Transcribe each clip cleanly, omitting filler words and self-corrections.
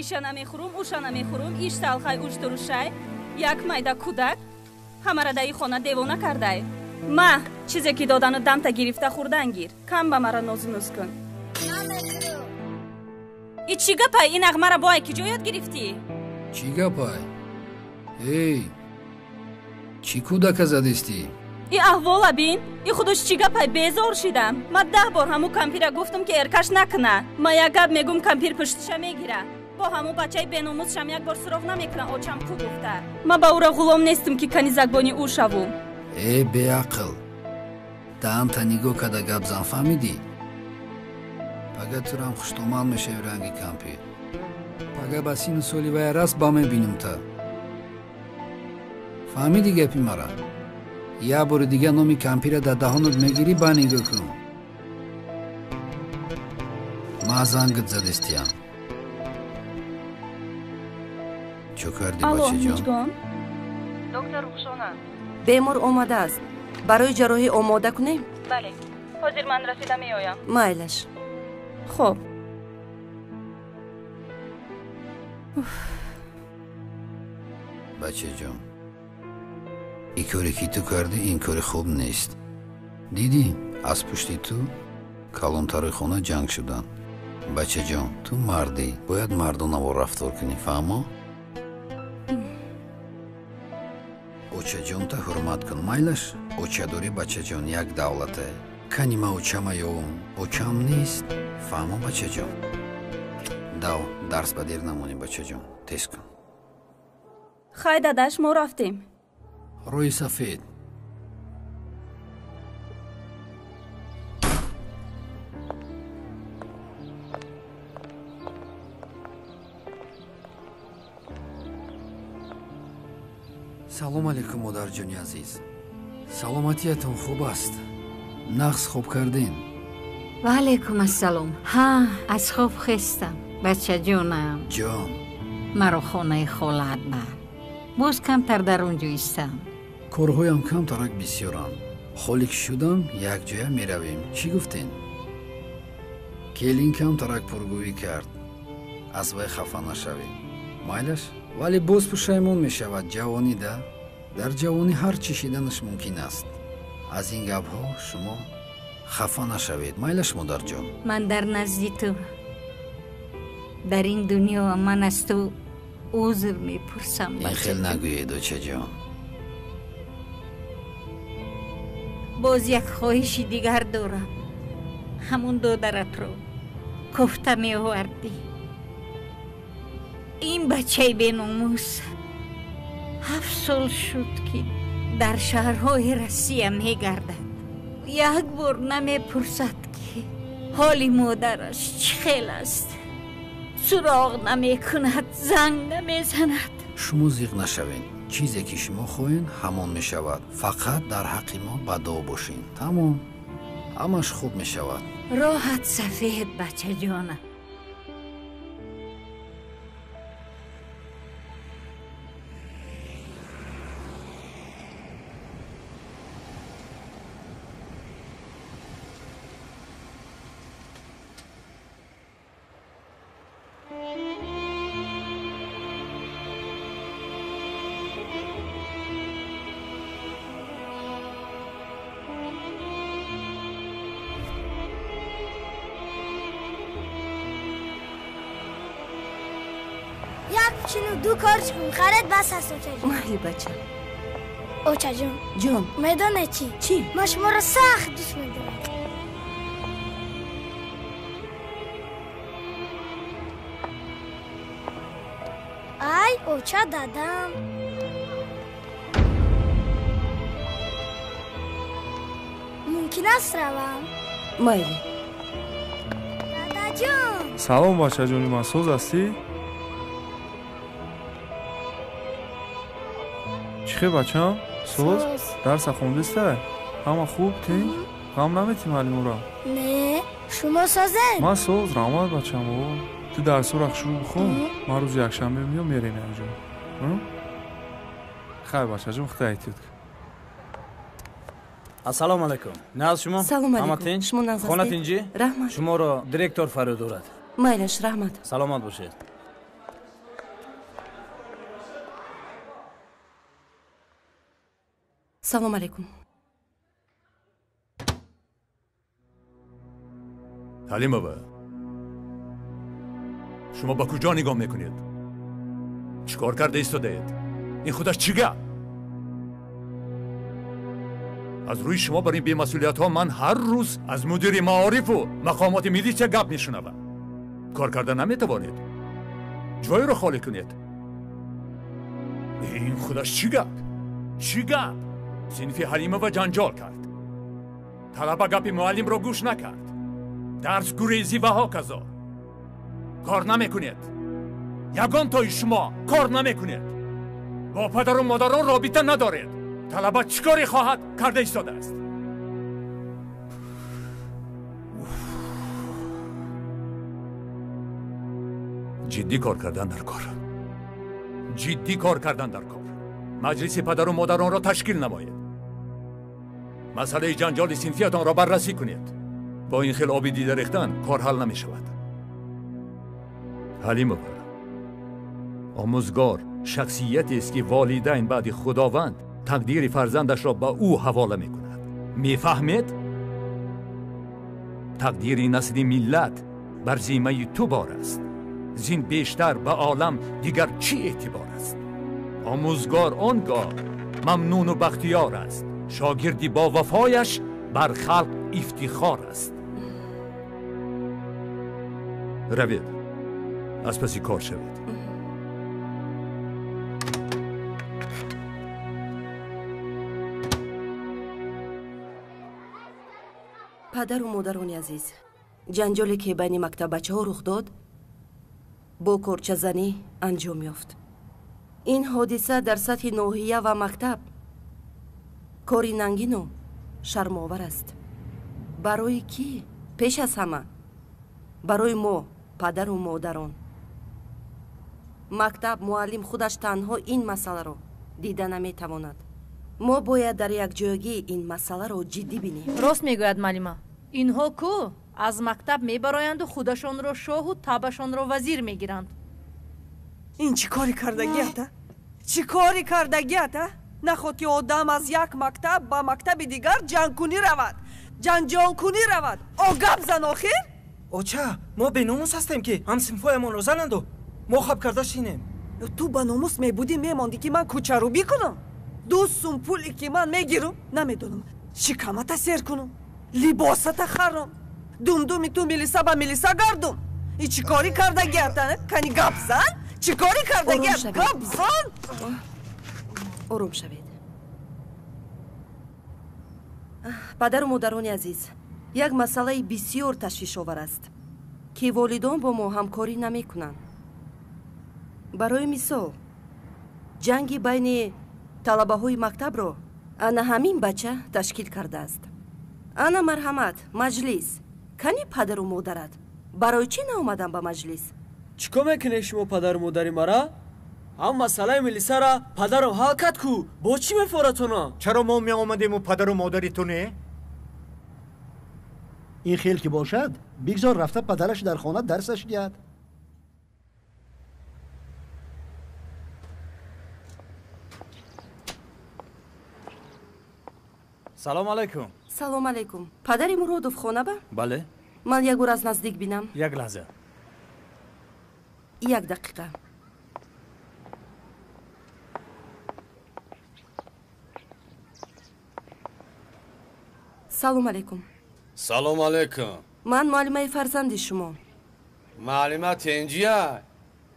Иша намехӯрум, уша намехӯрум, иш салхай уш турушай. Як майда кӯдак ҳамара даи хона девона кардай. Ма чизе ки додану дамта гирифта хӯрдан гир. Кам ба мара нозу нуз кун. И чӣ гапай? Ин нағмара бо ки ҷо ёд гирифтӣ? Чӣ гапай? Эй, чӣ кӯдака задистӣ? И аҳвола бин. И худош чӣ гапай? Безор шидам. Ма 10 бор ҳаму кампира гуфтам ки эркаш накуна. Ма як гап мегум кампир пуштиша мегира. Бо ҳаму бачаи беномусшам як бор суроғ намекунам очам ку гуфта. Ма ба ура ғулом нестам ки канизакбони ӯ шаву. Беақл. Дамта нигоҳ када гап зан фаҳмидӣ? Пага турам хуштомал мешави ранги кампир. Пага ба сину соли вай рас ба мебинам та. Фаҳмидӣ гапи мара? Я бори дига номи кампира дар даҳонат мегирӣ ба нигоҳ кун. Ма зангат задистиям. Чо кардӣ бачаҷон? Доктор Рухшона. Бемор омадааст. Барои ҷарроҳӣ омода кунем? Бале. Ҳозир ман расида меоям. Майлаш. Хуб. Бачаҷон, ин коре ки ту кардӣ, ин кори хуб нест. Дидӣ, аз пушти ту калонтарои хона ҷанг шуданд. Бачаҷон, ту мардӣ, бояд мардонаво рафтор кунӣ, фаҳмо? Очаҷонта ҳурмат кун, майлаш? Очадорӣ бачаҷон як давлате. Кани ма очама ёвум, очам нест. Фаҳмо бачаҷон? Дав, дарс ба дер намонӣ бачаҷон. Тез кун. Хай дадаш, мо рафтем. Рӯи сафед. салом алейкум модарҷони азиз. саломатиятон хуб аст? нағз хоб кардем? ва алейкум ассалом. ҳа, аз хоб хестам. бачаҷонам. ҷон. маро хонаи холаат бар. боз камтар дар он ҷо истам. корҳоям камтарак бисёранд. холик шудам, якҷоя меравем. чӣ гуфтен? келин камтарак пургӯӣ кард. аз вай хафа нашавед. майлаш? вале боз пушаймон мешавад. ҷавонида? дар ҷавонӣ ҳар чӣ шиданаш мумкин аст. аз ин гапҳо шумо хафа нашавед. майлаш модарҷон? ман дар назди ту, дар ин дунё ман аз ту узр мепурсам. ин хел нагӯед очаҷон. боз як хоҳиши дигар дорам. ҳамун додаратро кофта меовардӣ. ин бачаи беномус 7 сол шуд ки дар шаҳрҳои Россия мегардад. як бор намепурсад ки ҳоли модараш чӣ хел аст. суроғ намекунад, занг намезанад. шумо зиқ нашавед. чизе ки шумо хоҳед ҳамон мешавад. фақат дар ҳаққи мо бадо бошед. тамом. ҳамаш хуб мешавад. роҳат сафед бачаҷонам. ду корч кун, харед бас аст очаҷон. майли бача. очаҷон. ҷон. медоне чӣ? чӣ? ман шуморо сахт дӯст медорам. ай, оча дадам. мумкин аст равам? майли. дадаҷон. салом бачаҷони ман, соз ҳастӣ? چی بچم؟ سوز؟ درس خوندیسته؟ همه خوب تی؟ غم نمیتی معلم را؟ نه، شما سازن؟ من سوز رامد بچم و تو درس رو شروع بخون. من روز یک شنبه میام میریم اینجا. خیر بچه جون خدا ایتید. السلام علیکم. ناز شما؟ سلام علیکم. شما ناز هستید؟ خونت اینجی؟ رحمت. شما رو دیرکتور فرود دارد. مایلش رحمت. سلامت باشید. салом алейкум. حلیمова شما با کجا نگاه میکنید؟ چیکار کرده ایستادید؟ این خودش چیه؟ از روی شما بر این بی‌مسئولیت ها من هر روز از مدیر معارف و مقامات میلیشه گپ میشنوم. کار کردن نمیتوانید. جای رو خالی کنید. این خودش چی گپ؟ چی گپ؟ صنف حلیمова جنجال کرد. طلبه گپ معلم رو گوش نکرد. درس گریزی و هاکذا. کار نمیکنید. یگان تای شما کار نمیکنید. با پدر و مادران رابطه ندارید. طلبه چیکاری خواهد کرده ایستاده است. جدی کار کردن در کار. جدی کار کردن در کار. مجلس پدر و مادران را تشکیل نمایید. مسئله جنجال صنفیتان را بررسی کنید. با این خیل آبی دیده ریختن کار حل نمی شود. حلیمова آموزگار شخصیتی است که والدین بعد خداوند تقدیر فرزندش را به او حواله می کند. می فهمید؟ تقدیر نسل ملت بر ذمه تو بار است. زین بیشتر به عالم دیگر چی اعتبار است؟ آموزگار آنگاه ممنون و بختیار است. شاگردی با وفایش بر خلق افتخار است. روید از پسی کار شوید. پدر و مادرانی عزیز، جنجالی که بین مکتب بچه ها رخ داد با کورچه زنی انجام یافت. این حادثه در سطح ناحیه و مکتب کاری ننگین و شرم‌آور است. برای کی؟ پیش از همه برای ما پدر و مادران. مکتب معلم خودش تنها این مسئله رو دیده نمیتواند. ما باید در یک جایگی این مسئله رو جدی بینیم. راست میگوید معلمه. اینها کو از مکتب میبرایند و خودشان را شاه و تبشان را وزیر میگیرند. این چی کاری کردگیت؟ چی کاری کردگیت؟ نخواد که آدم از یک مکتب با مکتب دیگر جنگ کنی رود، جنجال کنی رود. گپ زن آخر؟ اوچه ما به ناموس هستیم که هم صنفایمان رو زنند و ما خواب کرده شینیم. تو به ناموس میبودی میماندی که من کوچه رو بیکنم. 2 سوم پولی که من میگیرم نمیدونم شکمت سیر کنم، لباست خرم، دومی تو میلیسا با میلیسا گردم. ای چی کاری کردگیت؟ کنی گپ زن؟ چی کاری کردگیت؟ گپ زن؟ آروم شوید. پدر و مادران عزیز، یک مسئله بسیار تشویش‌آور است که والدان با ما همکاری نمی‌کنند. برای مثال جنگی بین طلبه‌های مکتب را انا همین بچه تشکیل کرده است. انا مرحمت مجلس کنی پدر و مادرت برای چی ناآمدن به مجلس؟ چیکار میکنی شما پدر و مادری مرا؟ هم مسئله ملیسا را پدر و حل کرد کو با چی میفورتونا؟ چرا ما می آمدیم و پدر و مادری تو نه؟ این خیل که باشد بگذار رفته پدرش در خانه درسش گیاد. سلام علیکم. سلام علیکم. پدری مرادوف خانه با؟ بله. من یک بار از نزدیک بینم. یک لحظه. یک دقیقه. سلام علیکم. سلام علیکم. من معلمه فرزند شما. معلمه تنجیه؟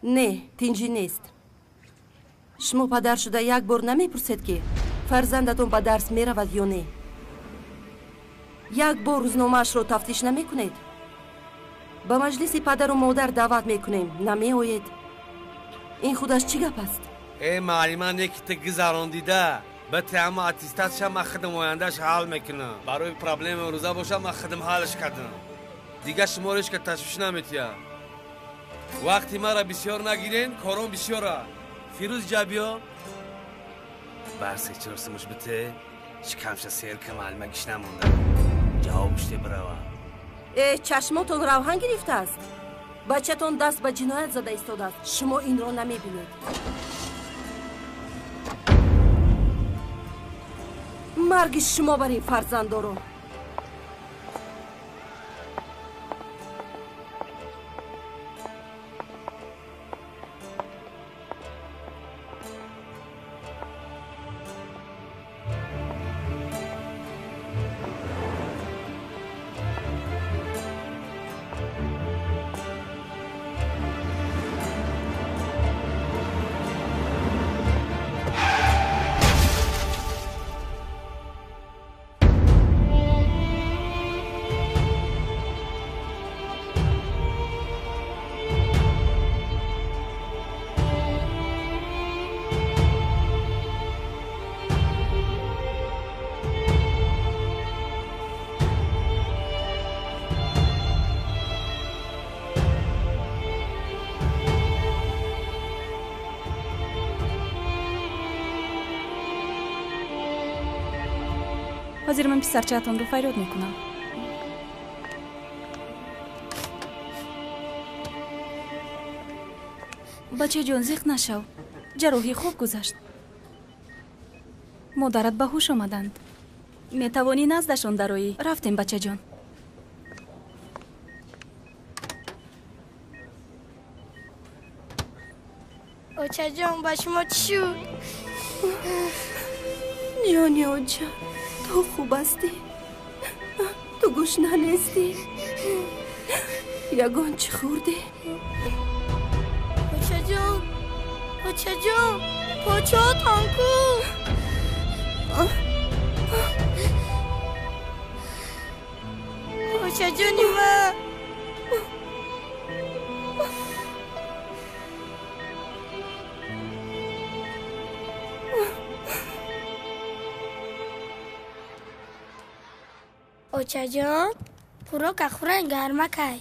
نه تنجی نیست. شما پدر شده یک بار نمیپرسید که فرزندتون به درس میرود یا نه؟ یک بار روزنامه‌اش رو تفتیش نمیکنید؟ به مجلس پدر و مادر دعوت میکنیم نمی آیید؟ این خودش چی گپ است؟ ای معلمه نکته گذراندیده به تمام اتستاتش هم خدم آیندهش حل میکنم. برای پرابلم روزه باشه من خدم حلش کردم. دیگه شما روش که تشویش نمیتیه. وقتی مرا بسیار نگیرین کارون بسیاره. فیروز جابیا برسی چرس مشبته شکمش سیر که معلمه گیش نمونده. جوابش دی بروا. چشماتون روحن گرفته است. بچه‌تون دست به جنایت زده ایستاده است. شما این را نمیبینید. марги шумо бар ин фарзандоро. ҳозир ман писарчаатонро фарёд мекунам. бачаҷон, зиқ нашав. ҷароҳӣ хуб гузашт. модарат ба ҳуш омаданд. метавонӣ наздашон дароӣ. рафтем бачаҷон. очаҷон, ба шумо чӣ шуд? ҷони оҷа, ту хуб ҳастӣ? ту гушна нестӣ? ягон чӣ хӯрдӣ? очаҷон, очаҷон, почоҳотон ку? очаҷони ман. очаҷон, хӯрок ахӯран гармакай.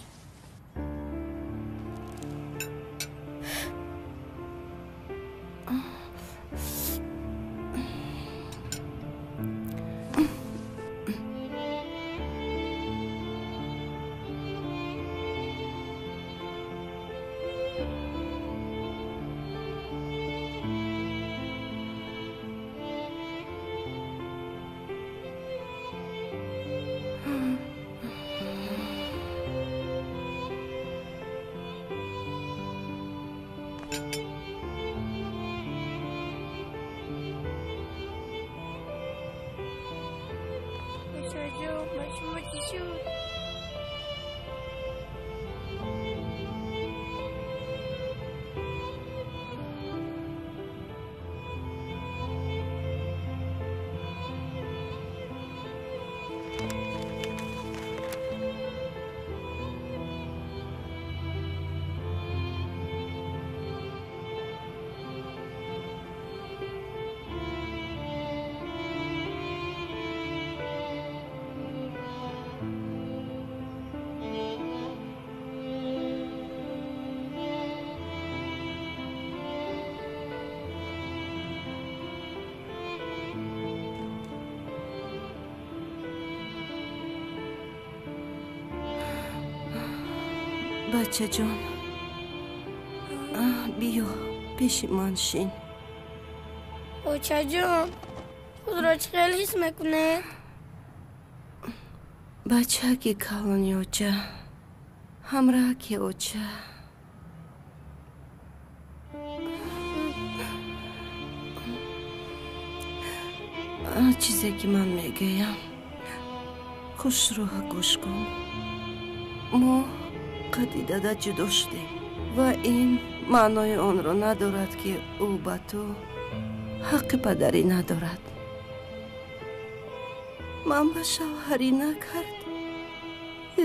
бачаҷон, биё пеши ман шин. очаҷон, худро чӣ хел ҳис мекунед? бачаки калони оча, ҳамраҳки оча. чизе ки ман мегӯям, хушрӯ гӯш кун. мо қади дада ҷудо шудем ва ин маънои онро надорад ки ӯ ба ту ҳаққи падарӣ надорад. ман ба шавҳарӣ накард,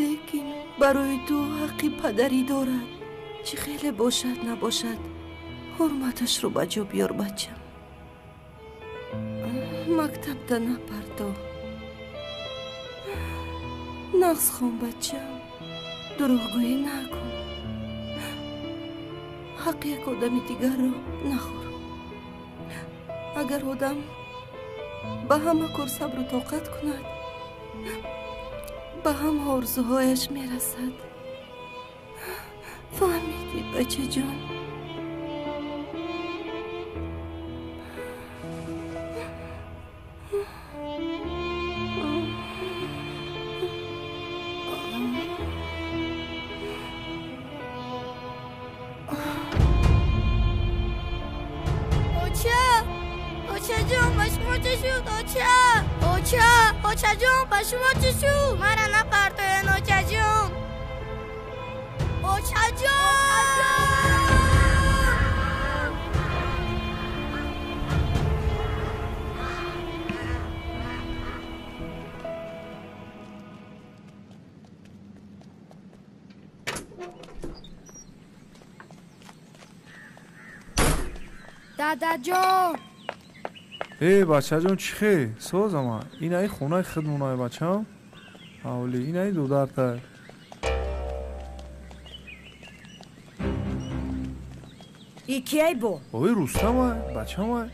лекин барои ту ҳаққи падарӣ дорад. чӣ хеле бошад набошад, ҳурматашро ба ҷо биёр бачам. мактабда напарто, нағз хон бачам, дурӯғгӯӣ накун. ҳаққи як одами дигарро нахӯр. агар одам ба ҳама кор сабру тоқат кунад, ба ҳама орзуҳояш мерасад. фаҳмидӣ бачаҷон? اوچا جون با شما چه شد؟ اوچا جون با شما چه شد؟ مرا نپرتوین اوچا جون. اوچا جون دادا جون بچه جون چی خیلی؟ سوز اما این ای خونه خدمونای بچه هم؟ اولی این ای دو درتر ای کی بو؟ اوی روستم های بچه هم های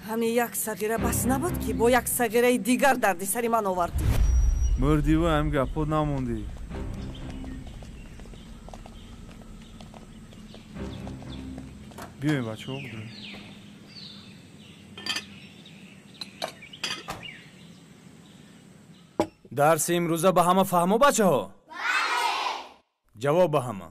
همین یک صغیره بس نبود که با یک صغیره دیگر دردی سری من آوردی. مردی و هم گپود نموندی. بیایم بچه ها بودیم. درس امروزه به همه فهمو بچه ها؟ بله. جواب به همه.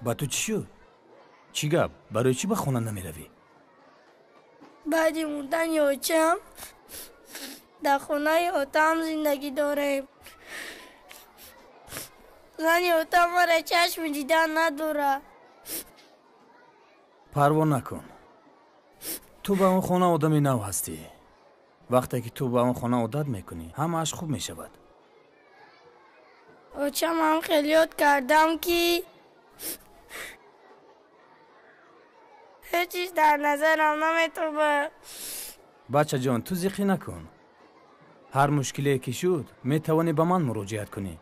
با تو چی شد؟ چی گپ؟ برای چی به خونه نمی روی؟ بعدی موندن یوچم در خونه یوتم زندگی داریم. زن یوتم مرا چشم دیدن نداره. پروا نکن. تو به اون خونه آدمی نو هستی. وقتی که تو به اون خونه عادت میکنی همه‌اش خوب میشود. اوچم هم خیلی یاد کردم که هیچ چیز در نظرم نمیتونه. بچه جان تو زیقی نکن. هر مشکلی که شد میتوانی به من مراجعت کنی.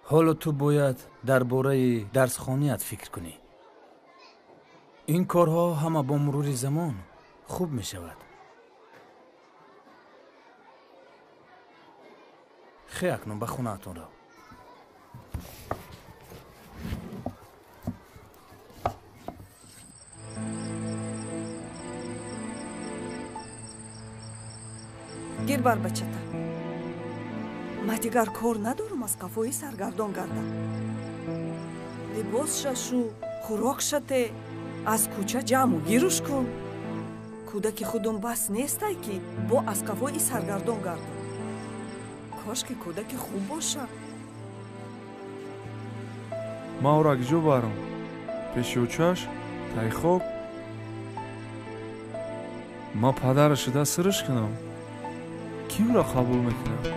حالا تو باید درباره درس خوانیت فکر کنی. این کارها همه با مرور زمان خوب میشود. خیلی اکنون به خونه اتون رو. گیر بر بچتا. ما دیگر کار ندارم از کافوی سرگردان گردم. لباس شو، خوراک شده، از کوچه جمع گیرش کن. کودک خودم بس نیسته که با از کافوی سرگردان گردم. کاش که کودک خوب باشه. ما او را گجو بارم. پیش اوچاش تای خوب. ما پدرش ده سرش کنم. کی او را قبول میکنه؟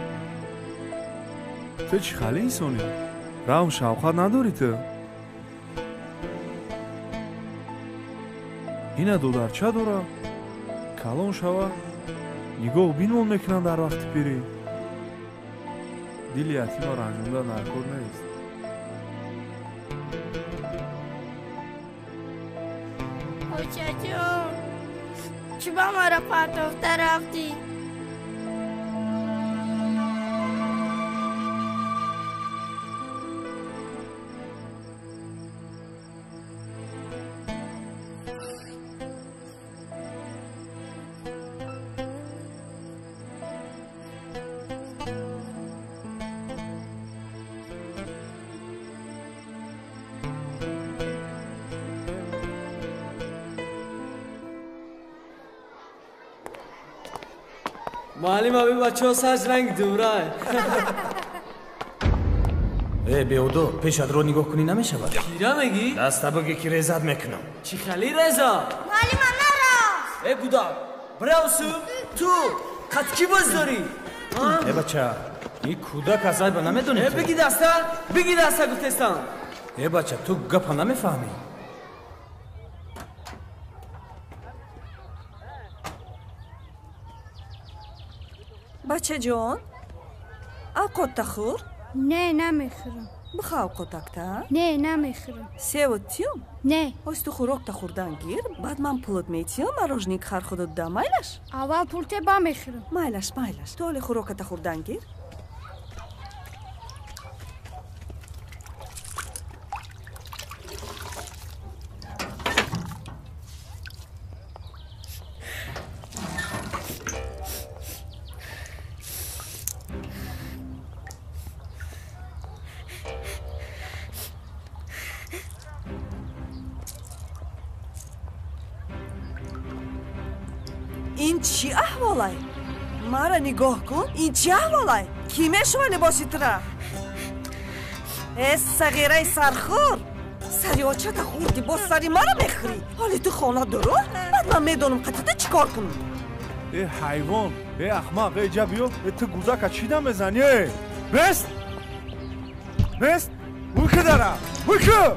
تو چی خالی انسانی؟ رحم شوقت نداری تو؟ اینه دو در چه داره؟ کلان شوه؟ نگاه بینون میکنن در وقت پیری؟ دل یتیم را رنجونده نرکور نیست. اوچه جون چی با ما را پرتافته رفتی؟ معلم ابی بچه ها ساز رنگ دوره بیودو پیشت رو نگاه کنی نمیشه باید کیره میگی؟ دسته بگی که ریزت میکنم چی خیلی ریزا؟ معلم نراست بودا براوسو تو قطکی باز داری بچه این کودک از عیبه نمیدونی تو بگی دسته گفتستان بچه تو گپا نمیفهمی بچه جان اوقات تخور؟ نه نمیخورم. بخواه اوقات اکتا؟ نه نمیخورم. سیوت تیم؟ نه. از تو خوراک تخوردن گیر بعد من پولت میتیم مراجنیک خر خودت ده مایلش؟ اول پولت با میخورم. مایلش تو حالی خوراک تخوردن گیر این چی احواله؟ مرا نگاه کن. این چی احواله؟ کی میشوه لباسی تره؟ ای صغیره سرخور، سری آچه تا خوردی با سری مرا میخری. حالی تو خانه درو؟ بعد من میدونم قطعه چی کار کنم. ای حیوان، ای احمق، ای جبیو، ای تو گوزک چی دم بزنی؟ بست؟ بست؟ بوکه دارم، بوکه!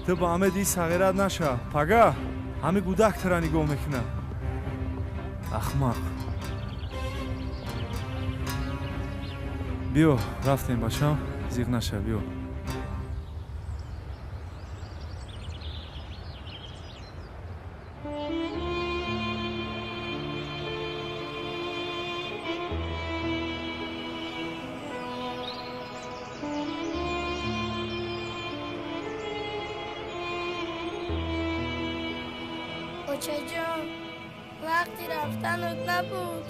تو با همه دی صغیرت نشه. پگه همه گودک تره نگاه میکنه. احمق. بیو رفتیم باشم زیغ نشه. بیو اوچه جان وقتی رفتنت نبود،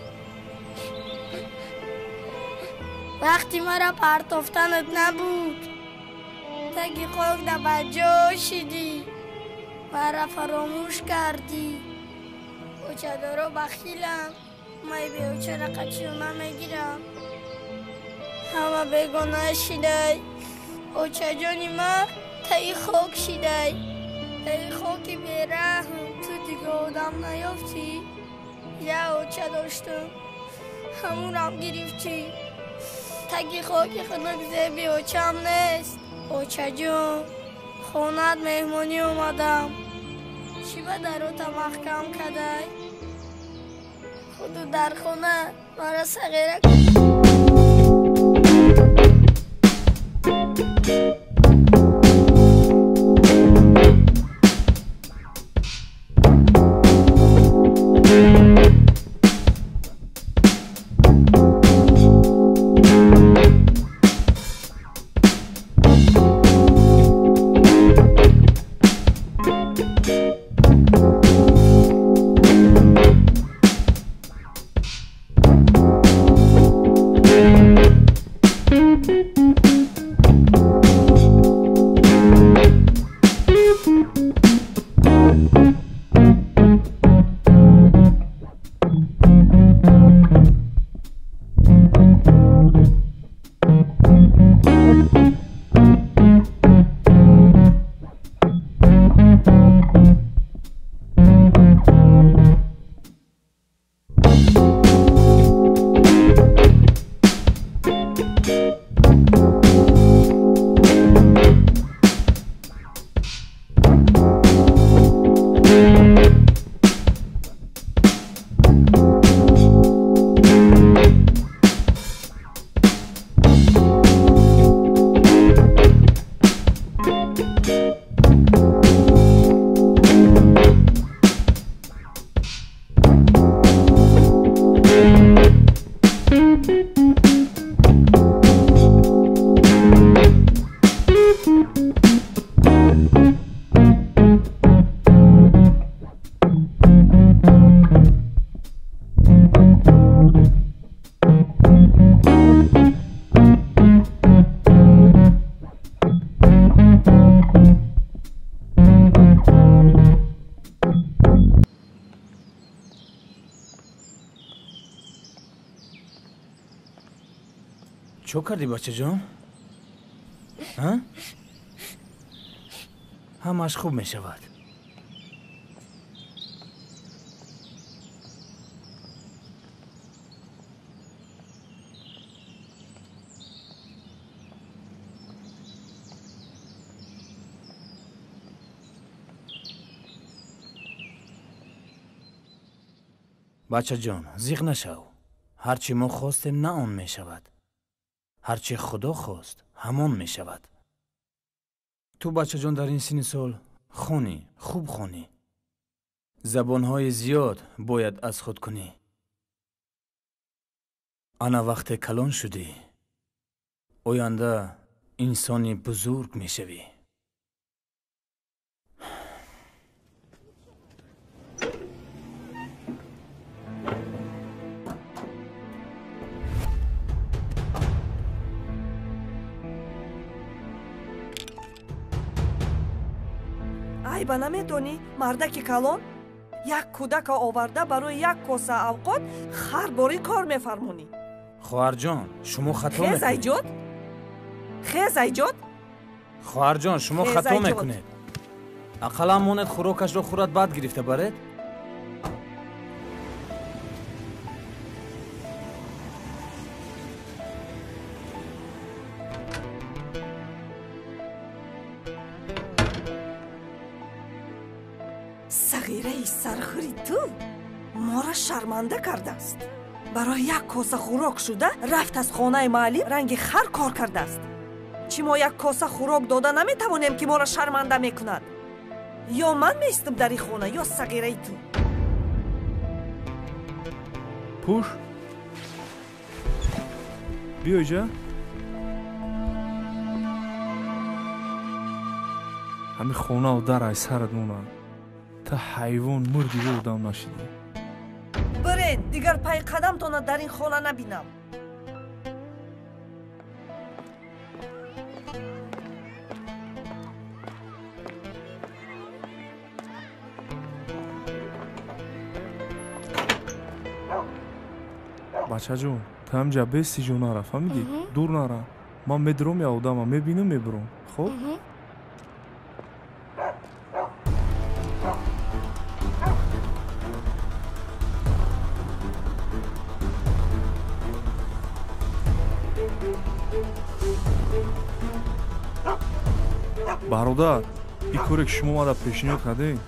وقتی مرا پرتافتنت نبود، تگی خاک در بجا شدی، مرا فراموش کردی. اوچه دارو بخیلم، مای به اوچه را قچیو نمیگیرم، همه بگناه شده. اوچه جانی ما تایی خاک شده، تایی خاکی بیرحم. تو دیگه آدم نیافتی، یه اوچه داشتم همونم گرفتی. تگی خاکی خنک زیبی اوچه هم نیست. اوچه جون خونت مهمانی اومدم، چی به دروتا محکم کده؟ خودو در خونه مرا صغیره چو کردی بچه جان؟ ها؟ همش خوب می شود. بچه جان زیغ نشو. هرچی ما خواستیم نه آن می شود. هرچی خدا خواست همان می شود. تو بچه جان در این سن سال خونی، خوب خونی. زبانهای زیاد باید از خود کنی. انا وقت کلان شدی، آینده انسانی بزرگ می شوی. айба намедонӣ мардаки калон як кӯдака оварда барои як коса авқот хар борӣ кор мефармонӣ. хоҳарҷон шумо хато хез мекунед. айҷод хез айҷод хоҳарҷон шумо Хез хато айҷод. мекунед. ақаллан монед хӯрокашро хӯрад баъд гирифта баред. сағираи сархӯри ту моро шарманда кардааст. барои як коса хӯрок шуда рафт аз хонаи муаллим ранги хар кор кардааст. чӣ мо як коса хӯрок дода наметавонем ки моро шарманда мекунад? ё ман меистам дар ин хона ё сағираи ту. пуш биёй ҷа. ҳами хонаву дар ай сарат монад. та ҳайвон мурди во одам нашидӣ. баред дигар пай қадамтона дар ин хона набинам. бачаҷон та ҳамҷа бести ҷо нара фаҳмидӣ. дур нара. ман медиром я одама мебинам мебурам. хоб бародар ин коре ки шумо мада пешниҳод кардем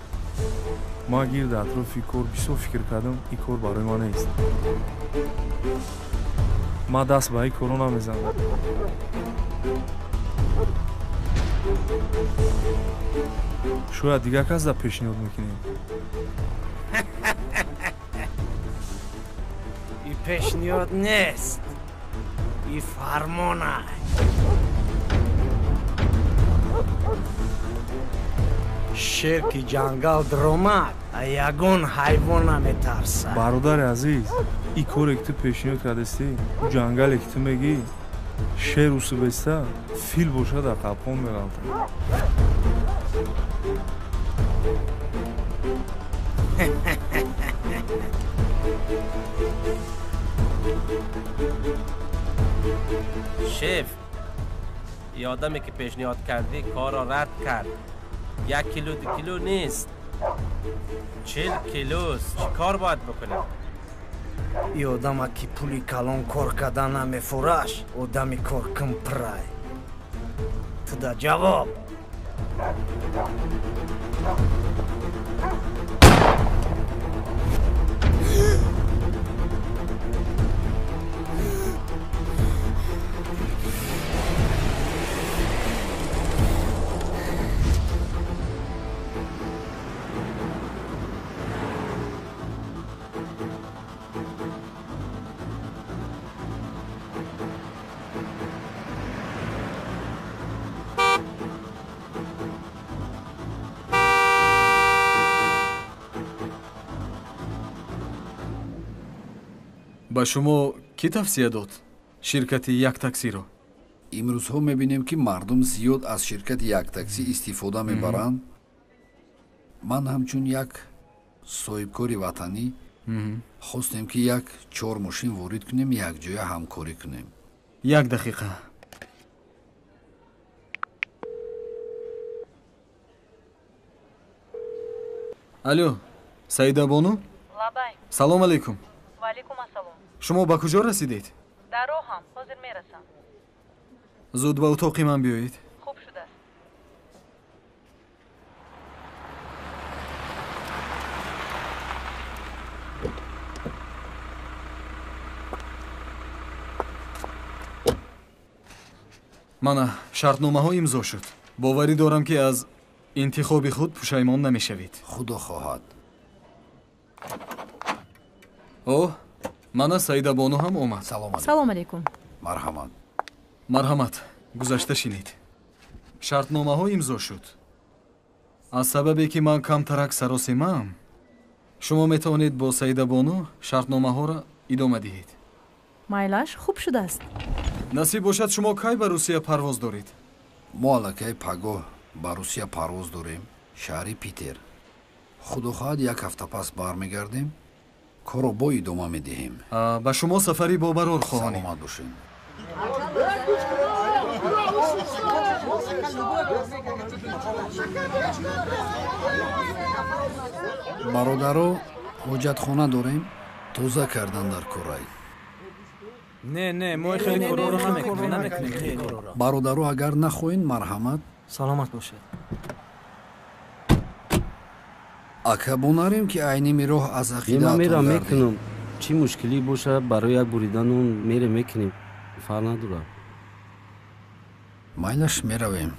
ман гирда атрофи кор бисёр фикр кардам. ин кор барои ман нест. ман даст ба ин коро намезанам. шояд дигар кас да пешниҳод мекунем. ин пешниҳод нест, ин фармон аст. шер ки ҷангал диромад а ягон ҳайвон наметарсад. бародари азиз ин коре ки ту пешниҳод кардастӣ ҷангале ки ту мегӣ шер усубеста фил бошад дар қапқон меғалтад. шеф ин одаме ки пешниҳод кардӣ корро рад кард. 1 кило 2 кило нест, 40 килост. чӣ кор бояд бикунем? ин одама ки пули калон кор кардан намефураш одами коркампрай. ту да ҷавоб. ба шумо кӣ тавсия дод ширкати як таксиро? имрӯзҳо мебинем ки мардум зиёд аз ширкати Яктаксӣ истифода мебаранд. ман ҳамчун як соҳибкори ватанӣ хостем ки як 4 мошин ворид кунем, якҷоя ҳамкорӣ кунем. 1 дақиқа. алё, саидабону? лабай. салом алайкум. ваалайкум ассалом. шумо ба куҷо расидед? дар роҳам, ҳозир мерасам. зуд ба утоқи ман биёед. хуб шудааст. мана шартномаҳо имзо шуд. боварӣ дорам ки аз интихоби худ пушаймон намешавед. худо хоҳад. о, мана саидабону ҳам омад. салом алайкум. марҳамат. марҳамат. гузашта шинед. шартномаҳо имзо шуд. аз сабабе ки ман камтарак саросимаам, шумо метавонед бо саидабону шартномаҳоро идома диҳед. майлаш хуб шудааст. насиб бошад шумо кай ба русия парвоз доред? мо аллакай пагоҳ ба русия парвоз дорем. шаҳри Питер. худо хоҳад як ҳафта пас бармегардем, корро бо идома медиҳем. ба шумо сафари бобарор хоҳонӣ. саломат бошед. бародаро, ҳоҷатхона дорем, тоза кардан дар корай. не мо хеле корро намекунем. бародаро, агар нахоҳед марҳамат. саломат бошед. ака бонарем ки айними роҳ аз ақида нима мерам мекунам. чӣ мушкилӣ боша барои як буридан он мере мекунем. фарқ надорад. майлаш меравем.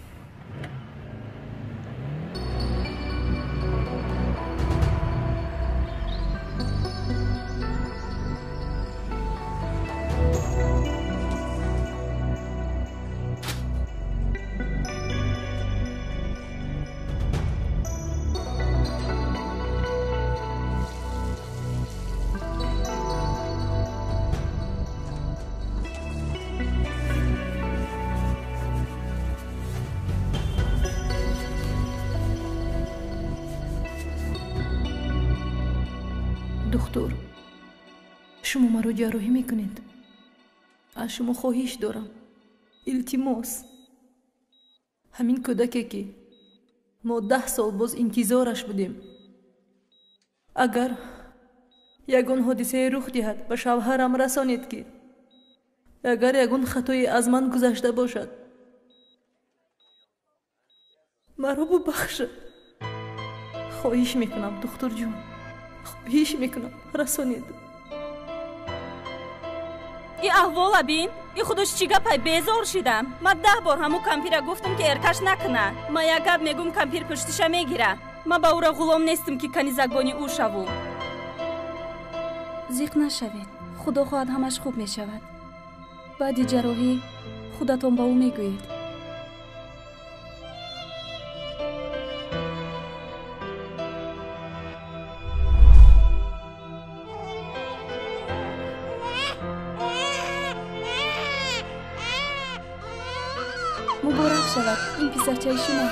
دکتر شما مرا جراحی میکنید. از شما خواهش دارم. التماس همین کودکی که ما 10 سال باز انتظارش بودیم، اگر یگان حادثه رخ دهد به شوهرم رسانید که اگر یگان خطای از من گذشته باشد مرا ببخشید. خواهش میکنم دکتر جون، خواهش میکنم رسانید. ای احوالا بین، ای خودش چی گپای بیزار شدم. من 10 بار همو کمپیره گفتم که ارکش نکنه. من یک گپ میگم کمپیر پشتش میگیره. من با او را غلام نیستم که کنیزکبانی او شوم. زیق نشوید. خدا خواهد همش خوب میشود. بعد جراحی خودتون با او میگویید. مبارک شود این پسرچه شما.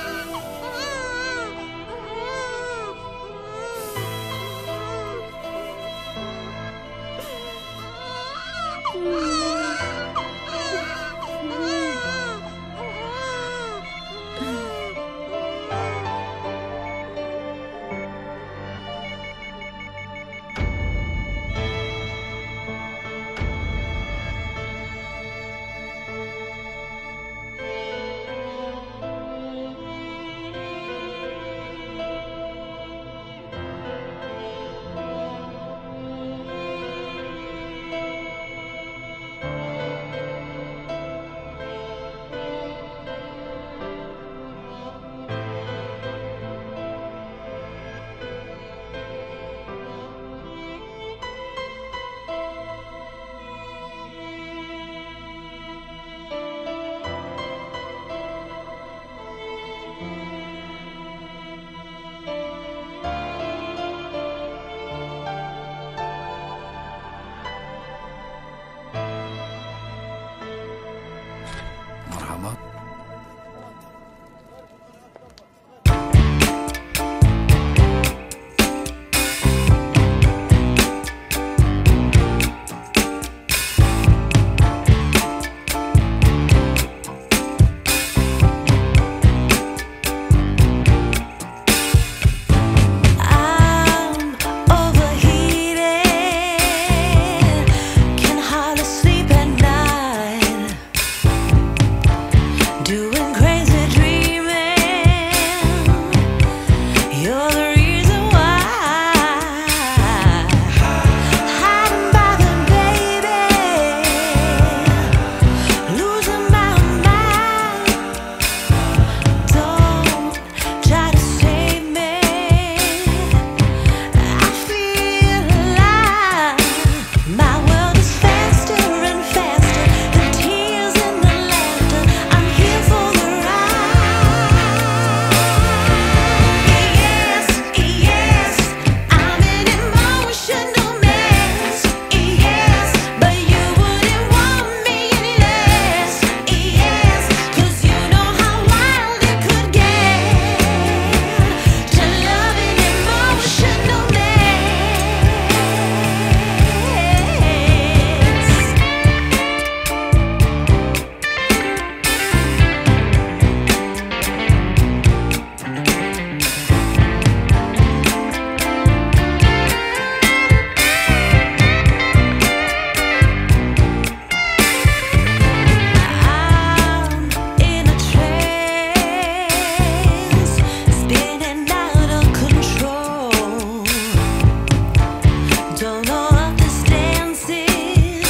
Don't know what this dance is,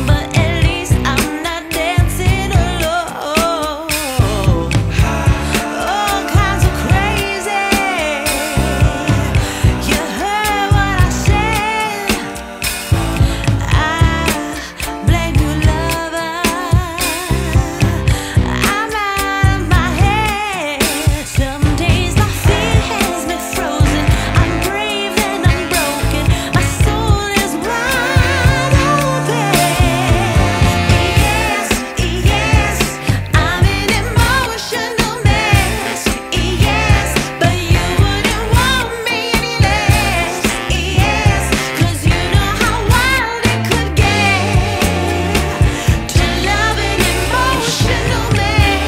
but at least I'm not dancing alone. All kinds of crazy. You heard what I said. I blame you, lover. I'm out of my head. Some days my feet has me frozen. I'm brave and I'm broken. My soul is wide open. Yes, yes, I'm an emotional mess. Yes, but you wouldn't want me any less. Yes, 'cause you know how wild it could get to love an emotional mess.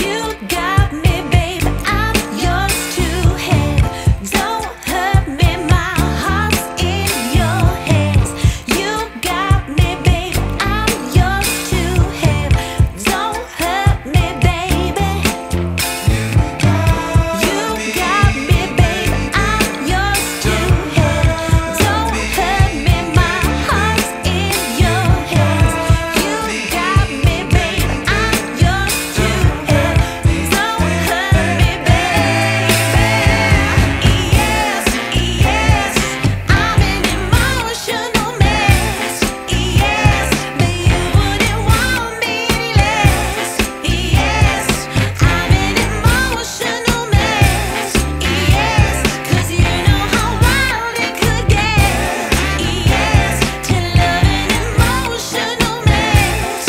You got me, babe, I'm yours to have. Don't hurt me, my heart's in your hands. You got me, babe, I'm yours to have. Don't hurt me, baby. You got me, babe, I'm yours to have. Don't hurt me, my heart's in your hands. You got me, babe, I'm yours to have. Don't hurt me, baby. Yes, yes, I'm an emotional mess. Yes, but you wouldn't want me any less. Yes, I'm an emotional mess. Yes, 'cause you know how wild it could get. Yes, to love an emotional mess.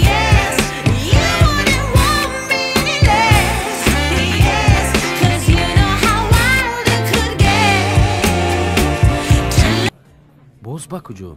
Yes, you wouldn't want me any less. Yes, 'cause you know how wild it could get. боз ба куҷо?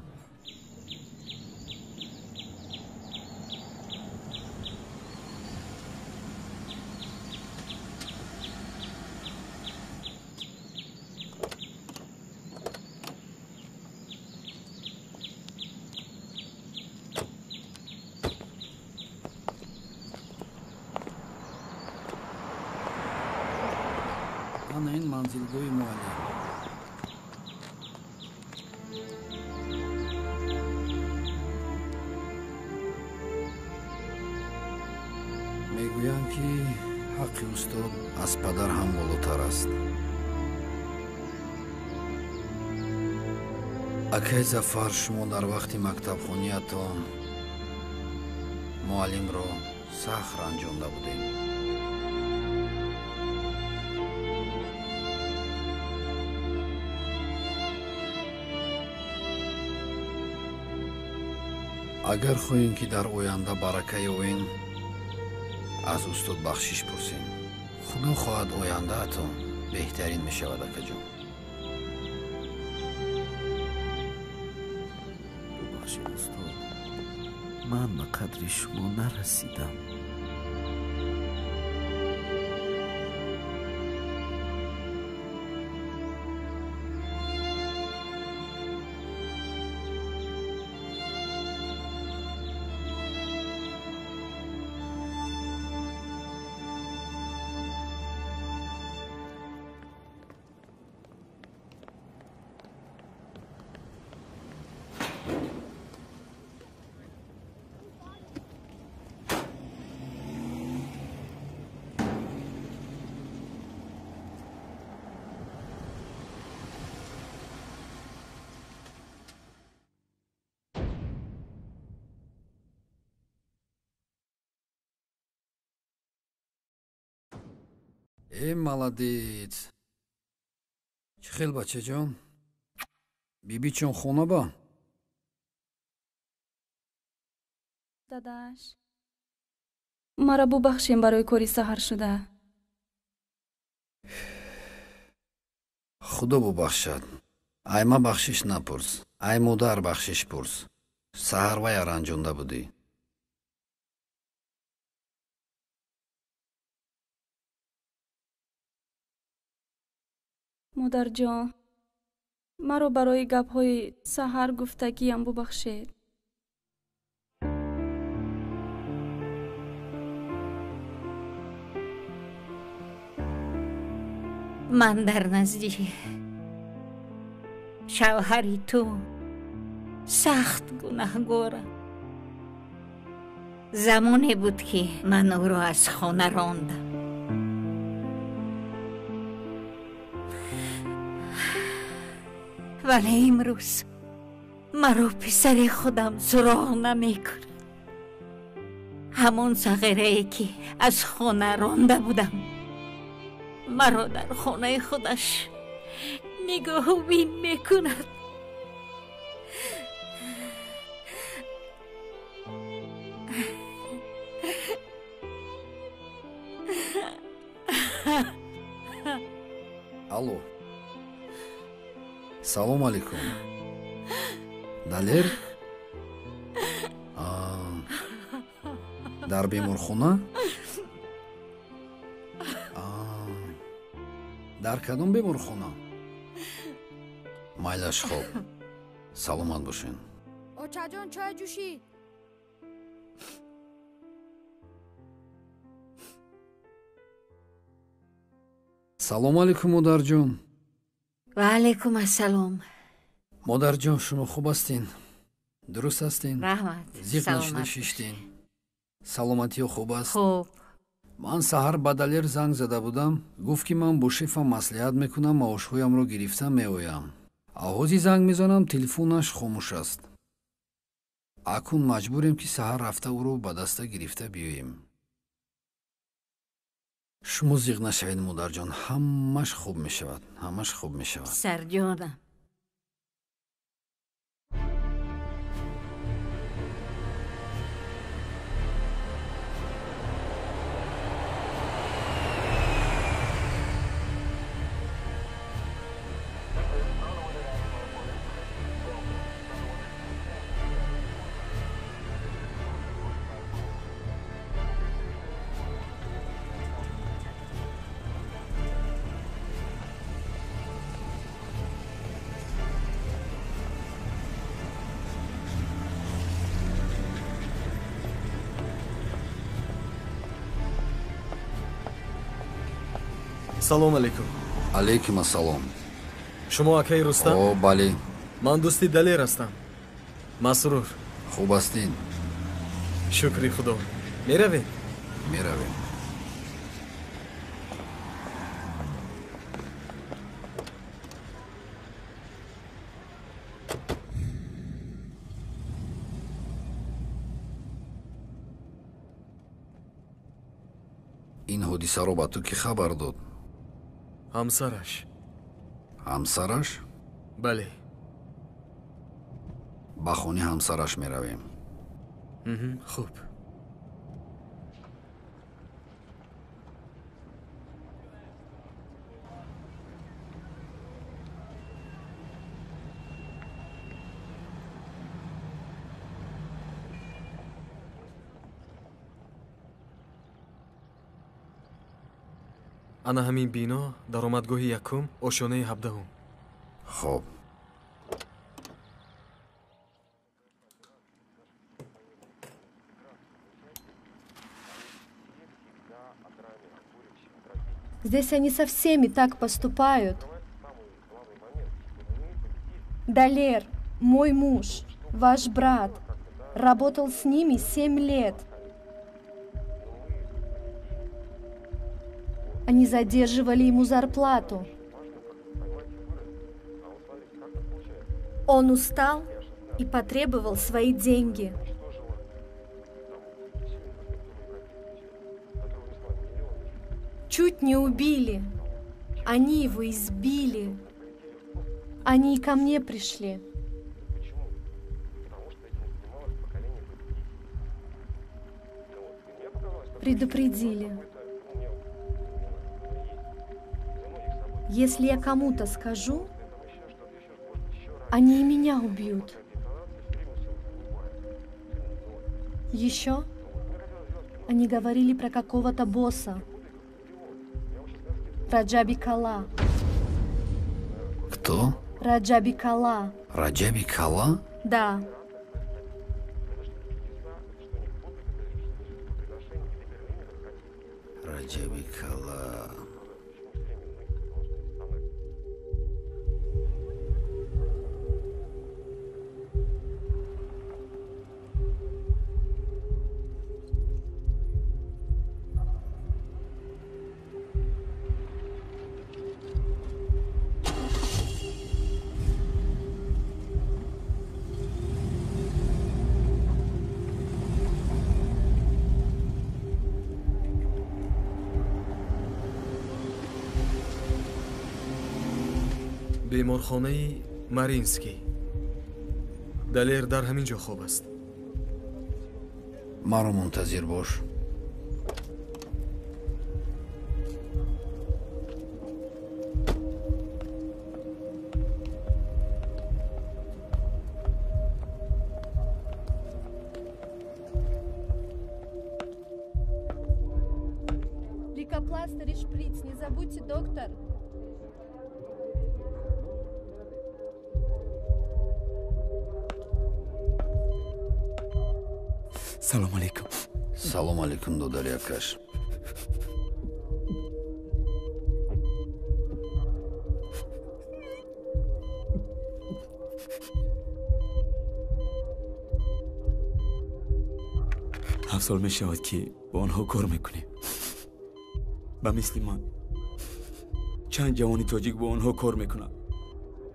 ана ин манзилгоҳи муаллим. мегӯянд ки ҳаққи устод аз падар ҳам болотар аст. акай зафар, шумо дар вақти мактабхониятон муаллимро сахт ранҷонда будем. агар хоҳем ки дар оянда баракаи оин аз устод бахшиш пурсем, худо хоҳад ояндаатон беҳтарин мешавад. акаҷон, бубахшед устод, ман ба қадри шумо нарасидам. молодец. чӣ хел бачаҷон? бибичон хона ба? дадаш, мара бубахшем барои кори саҳар шуда. худо бубахшад. ай ма бахшиш напурс, ай модар бахшиш пурс. саҳар вая ранҷонда будӣ. модарҷон, маро барои гапҳои саҳар гуфтагиам бубахшед. من در نزد شوهری تو سخت گناهکارم. زمانی بود که من او را از خانه راندم. ولی امروز مرا پسر خودم سراغ نمی کند. همون صغیره ای که از خانه رانده بودم مرا در خانه خودش نگاه بین می کند. алло салом алейкум далер дар беморхона дар кадом беморхона майлаш хоб саломат бошен очаҷон чой ҷӯшӣ салом алейкум модарҷон ва алейкум ассалом. модарҷон шумо хуб ҳастин дуруст ҳастин раҳмат зиқ нашуда шиштин саломатиё хуб аст хуб ман саҳар ба далер занг зада будам гуфт ки ман бо шефам маслиҳат мекунам маошҳоямро гирифта меоям оғози занг мезанам телефонаш хомӯш аст акун маҷбурем ки саҳар рафта ӯро ба даста гирифта биёем шумо зиқ нашавед модарҷон ҳамаш хуб мешавад ҳамаш хуб мешавад сарҷонам салом алейкум. алейкум ассалом. шумо акаи рустам? о бале. ман дӯсти далер ҳастам. масрур. хуб ҳастин? шукри худо. меравед? меравем. ин ҳодисаро ба ту кӣ хабар дод? ҳамсараш. ҳамсараш? бале. ба хони ҳамсараш меравем. хуб. ана ҳамин бино даромадгоҳи якум ошонаи 17. хоб. Здесь они со всеми так поступают. Далер, мой муж, ваш брат, работал с ними 7 лет. Они задерживали ему зарплату. Он устал и потребовал свои деньги. Чуть не убили. Они его избили. Они и ко мне пришли. Предупредили. Если я кому-то скажу, они и меня убьют. Еще они говорили про какого-то босса. Раджаби Кала. Кто? Раджаби Кала. Раджаби Кала? Да. Раджаби Кала. беморхонаи Маринский. Далер дар ҳамин ҷо хоб аст. маро мунтазир бош. Лейкопластырь и шприц. Не забудьте, доктор. салом алейкум. салом алейкум додари акаш. ҳафт сол мешавад ки бо онҳо кор мекунем. ба мисли ман чанд ҷавони тоҷик бо онҳо кор мекунанд.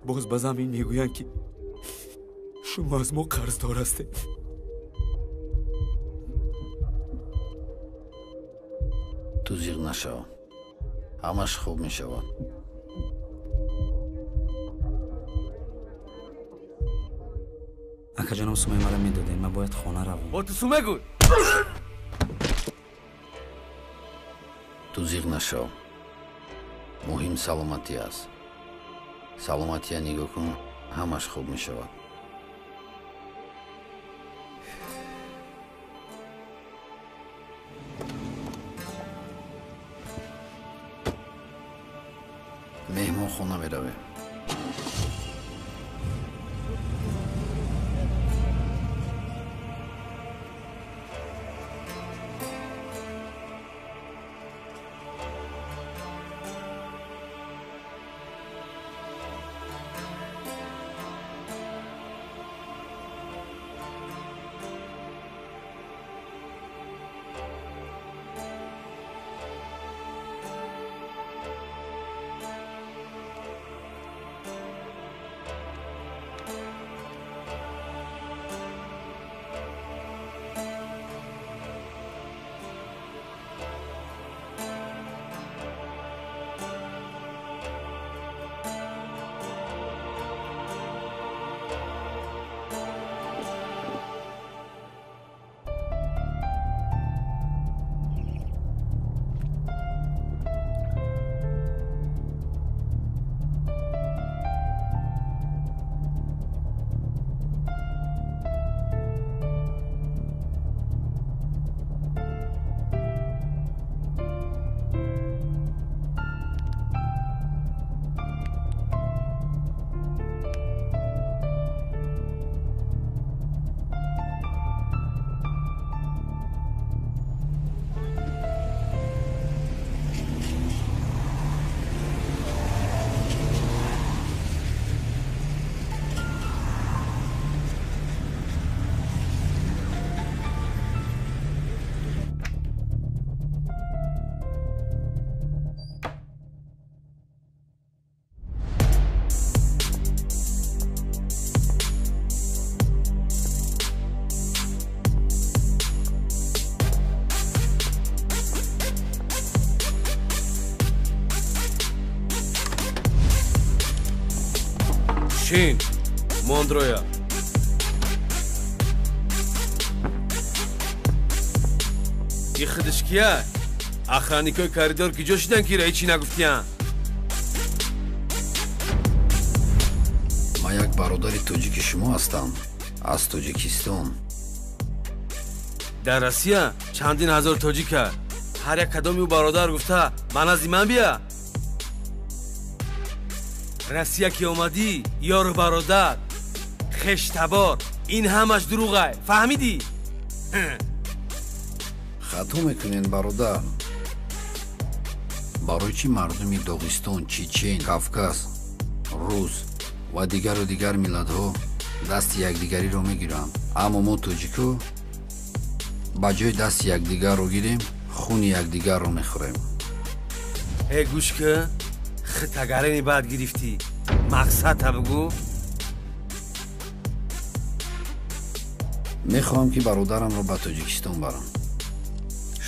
боз ба замин мегӯянд ки шумо аз мо қарздор ҳастед. ту зиқ нашав. ҳамаш хуб мешавад. акаҷонам сумаи мара медодем. ман бояд хона равам. бо ту суме гӯй. ту зиқ нашав. муҳим саломатӣ аст. саломатия нигоҳ кун, ҳамаш хуб мешавад. меҳмонхона меравем. шин мондроя. ки хидишкия охранникои коридор ки ҷо шидан ки раи чӣ нагуфтиян? ман як бародари тоҷики шумо ҳастам аз тоҷикистон. дар россия чандин ҳазор тоҷика. ҳар як кадоми ӯ бародар гуфта ман назди ман бия. россия ки омадӣ ёру бародар хештабор ин ҳамаш дурӯғай. фаҳмидӣ? хато мекунед бародар. барои чӣ мардуми доғистон, чечен, кавказ, рус ва дигар миллатҳо дасти якдигариро мегиранд, аммо мо тоҷико ба ҷои дасти якдигарро гирем, хуни якдигарро мехӯрем. гӯш ки хитагарини баъд гирифтӣ. мақсадта бигӯ. мехоҳам ки бародарамро ба тоҷикистон барам.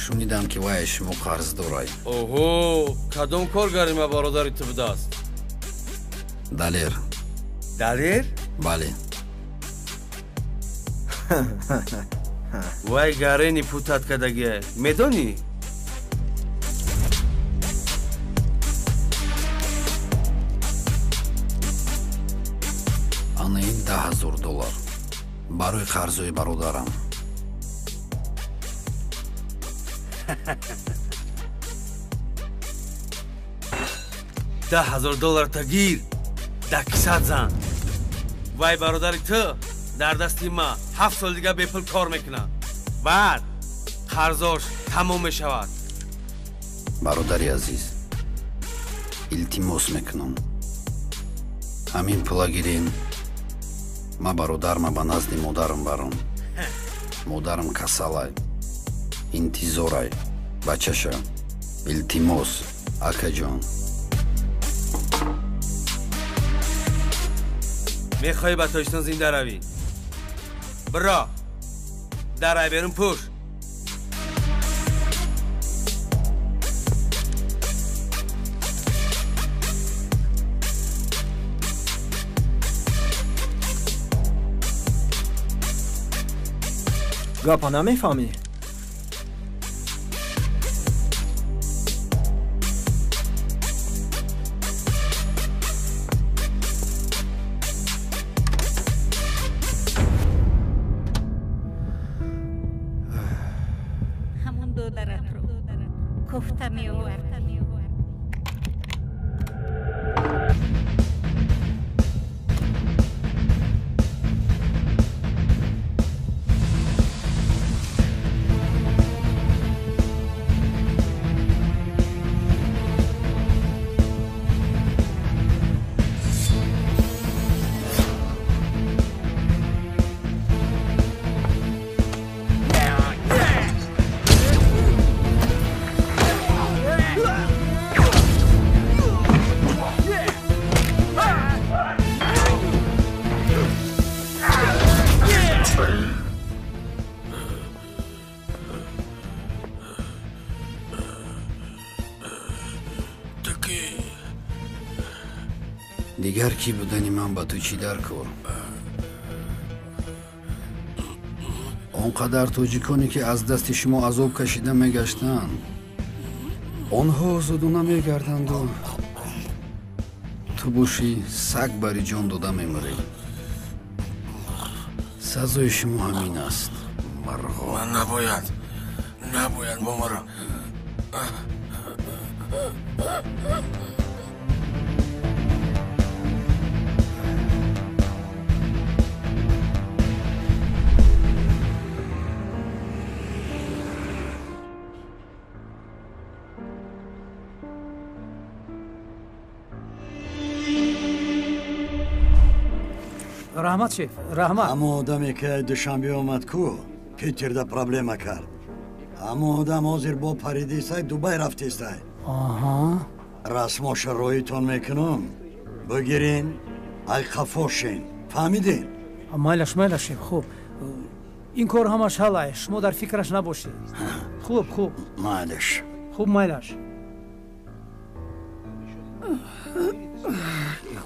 шунидам ки вай шумо қарздор ай. оҳо, кадом кор гарима бародари ту будааст? далер. Далер? бале. вай гарени путат кадаги медонӣ? ана ин $10,000 барои қарзои бародарам. $10,000 та гир да кисат зан. вай бародари ту дар дасти ма 7 сол дига бепул кор мекунад. баъд қарзош тамом мешавад. бародари азиз, илтимос мекунам, ҳамин пула гирин, ма бародарма ба назди модарам барам. модарам касалай, интизорай, бачаша. илтимос, акаҷон. мехоҳӣ ба тоҷистон зинда равӣ? биро дарай берун пуш. гапа намефаҳмӣ? ҳамон додаратро кофта меовард. дигар кӣ будани ман ба ту чӣ даркор? он қадар тоҷиконе ки аз дасти шумо азоб кашида мегаштанд, онҳо озодона мегарданду ту бошӣ саг бари ҷон дода мемурӣ. сазои шумо ҳамин аст, марғо. ман набояд бо маро. раҳмат шеф, раҳмат. ҳамон одаме ки душанбе омад ку питерда проблема кард. ҳамон одам ҳозир бо паридисай дубай рафтистай. аҳа, расмоша роҳитон мекунам, бигирин, ай қафошин, фаҳмидин? майлаш шеф. хуб, ин кор ҳамаш ҳалай, шумо дар фикраш набошед. хуб майлаш. хуб, майлаш.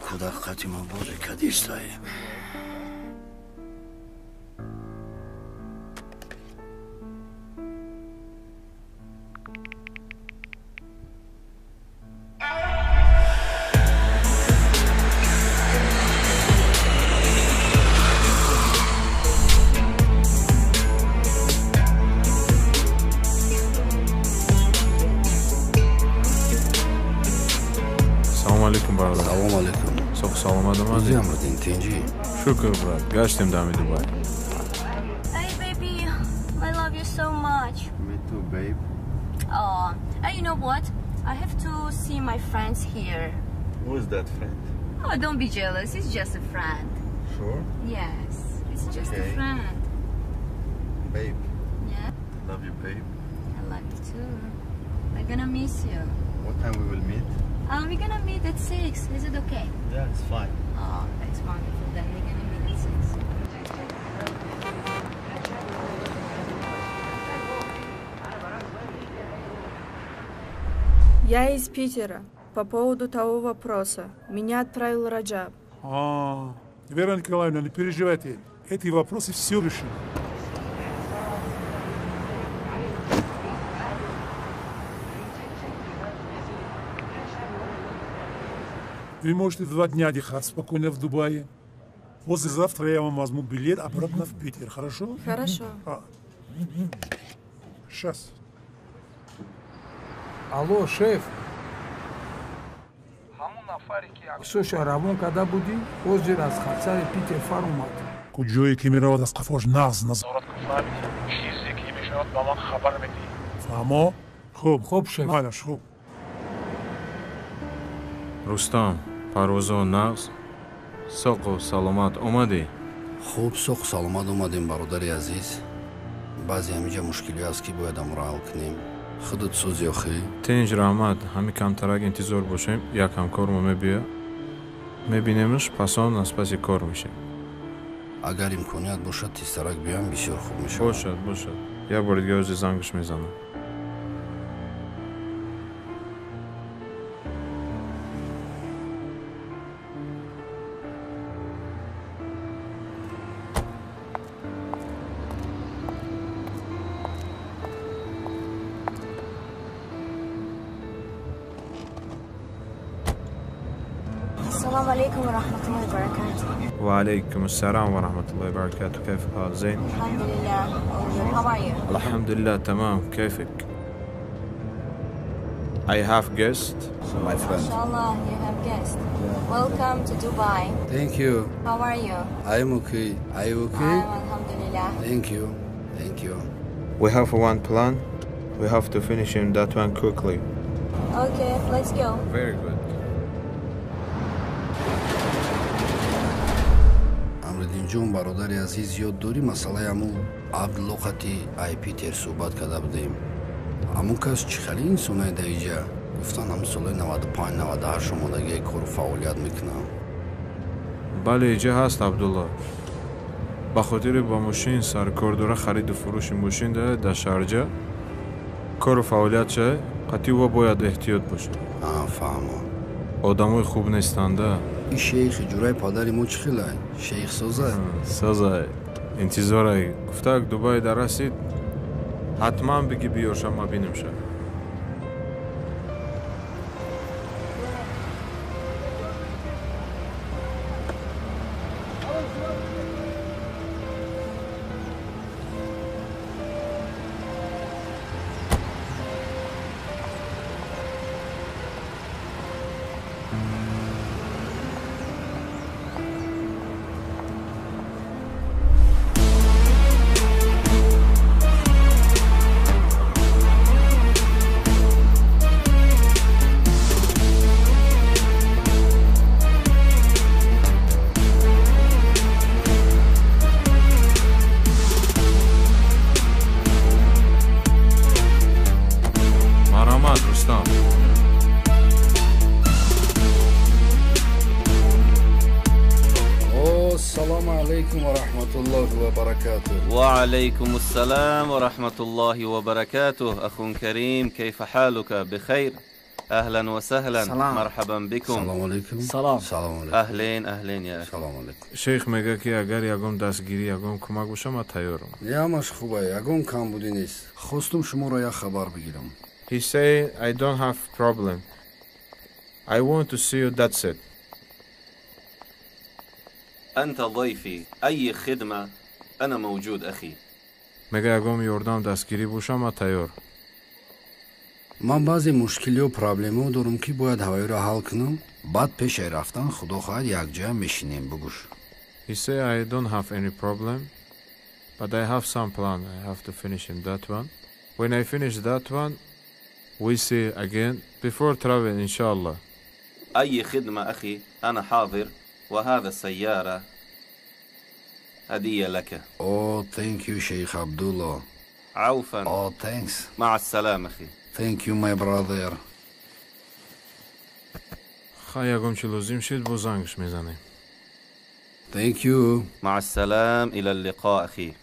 куда қатима бозе кадистай. салом алейкум бародар. салом алейкум. соҳ саломат омадед? Куҷа омадин, тинҷӣ? шукр брат, гаштем дами Дубай. Hey baby, I love you so much. Me too, babe. Oh, you know what? I have to see my friends here. Who is that friend? Oh, don't be jealous. It's just a friend. Sure? Yes, it's just a Okay. friend. Babe. Yeah, Love you, babe. I love you too. I'm gonna miss you. What time we will meet? We're gonna meet at 6. Is it okay? Yeah, it's fine. Oh, that's wonderful. Then we're gonna meet at 6. Я из Питера. По поводу того вопроса. Меня отправил Раджаб. Вера Николаевна, не переживайте. Эти вопросы все решены. Вы можете 2 дня отдыхать спокойно в Дубае. Послезавтра я вам возьму билет обратно в Питер, хорошо? Хорошо. Сейчас. Алло, шеф. Слушай, равон, когда буди, позже раз хацари Питер фарумат. Куджои кемероват аз қафош нағз назорат кунам. Чизе ки мешавад ба ман хабар медиҳӣ. Фаҳмо? Хуб, шеф. Майдаш, хуб. Рустам, парвозо нағз. Соқу саломат омадӣ? Хуб, соқу саломат омадем, бародари азиз. баъзе ҳамиҷа мушкилӣ аст ки бояд амро ҳал кунем. Худут сӯзи охӣ? Тинҷ раҳмат, ҳами камтарак интизор бошем, як ҳамкормо мебиёд. Мебинемш, пасон аз паси кор мешем. Агар имконият бошад, тезтарак биёям, бисёр хуб мешавад. Бошад. Як бор дига ӯзи зангаш мезанам. السلام عليكم ورحمة الله وبركاته. وعليكم السلام ورحمة الله وبركاته. كيف الحال؟ زين؟ الحمد لله. How are you? الحمد لله تمام. كيفك؟ I have guest, my friend. Inshallah, you have guest. Welcome to Dubai. Thank you. How are you? I am okay. Are you okay? I'm alhamdulillah. Thank you. Thank you. We have one plan. We have to finish in that one quickly. Okay, let's go. Very good. Амридинҷон, бародари азиз, ёд дорӣ масъалаи ҳамун абдлоқати ай Питер суҳбат карда будем. ҳамун кас чӣ хеле инсонае дар иҷа? гуфтан ҳамун солаи 95-98 омодагии кору фаъолият мекунам. бале иҷа ҳаст абдулла. ба хотири ба мошин саркор дора хариду фурӯши мошин дорад дар шарҷа. кору фаъолиятша қатъи ва бояд эҳтиёт бошад. Фаҳмо. одамои хуб нестанда. ин шейхи ҷураи падари мо чӣ хелае? Шейх созае? Созае. интизорае. гуфтак Дубай дар расид, ҳатман биги биёрша ма бинемша. وعليكم السلام ورحمة الله وبركاته. أخ كريم، كيف حالك؟ بخير؟ أهلا وسهلا. سلام. مرحبا بكم. السلام عليكم. سلام. سلام عليكم. أهلين يا أخي. سلام عليكم. شيخ میگه که اگر یگم دستگیری یگم کمک باشه من تیارم. یامش خوبه. یگم کم بودی نیست. خواستم شما را یک خبر بگیرم. He say I don't have problem. I want to see you, that's it. أنت ضيفي، أي خدمة أنا موجود أخي. میگه یگم یاردم دستگیری باشه من تیار. من بعضی مشکلی و پرابلم‌ها دارم که باید هوایی را حل کنم. بعد پیش رفتن خدا خواهد یک جا میشینیم بگوش. He say I don't have any problem, but I have some plan. I have to finish in that one. When I finish that one, we see again before travel inshallah. أي خدمة أخي، أنا حاضر، وهذا السيارة هدية لك. Oh, thank you Sheikh Abdullah. عوفا. Oh, thanks. مع السلامة أخي. Thank you my brother. یگم چی لازم شد با زنگش میزنیم. Thank you. مع السلام، إلى اللقاء أخي.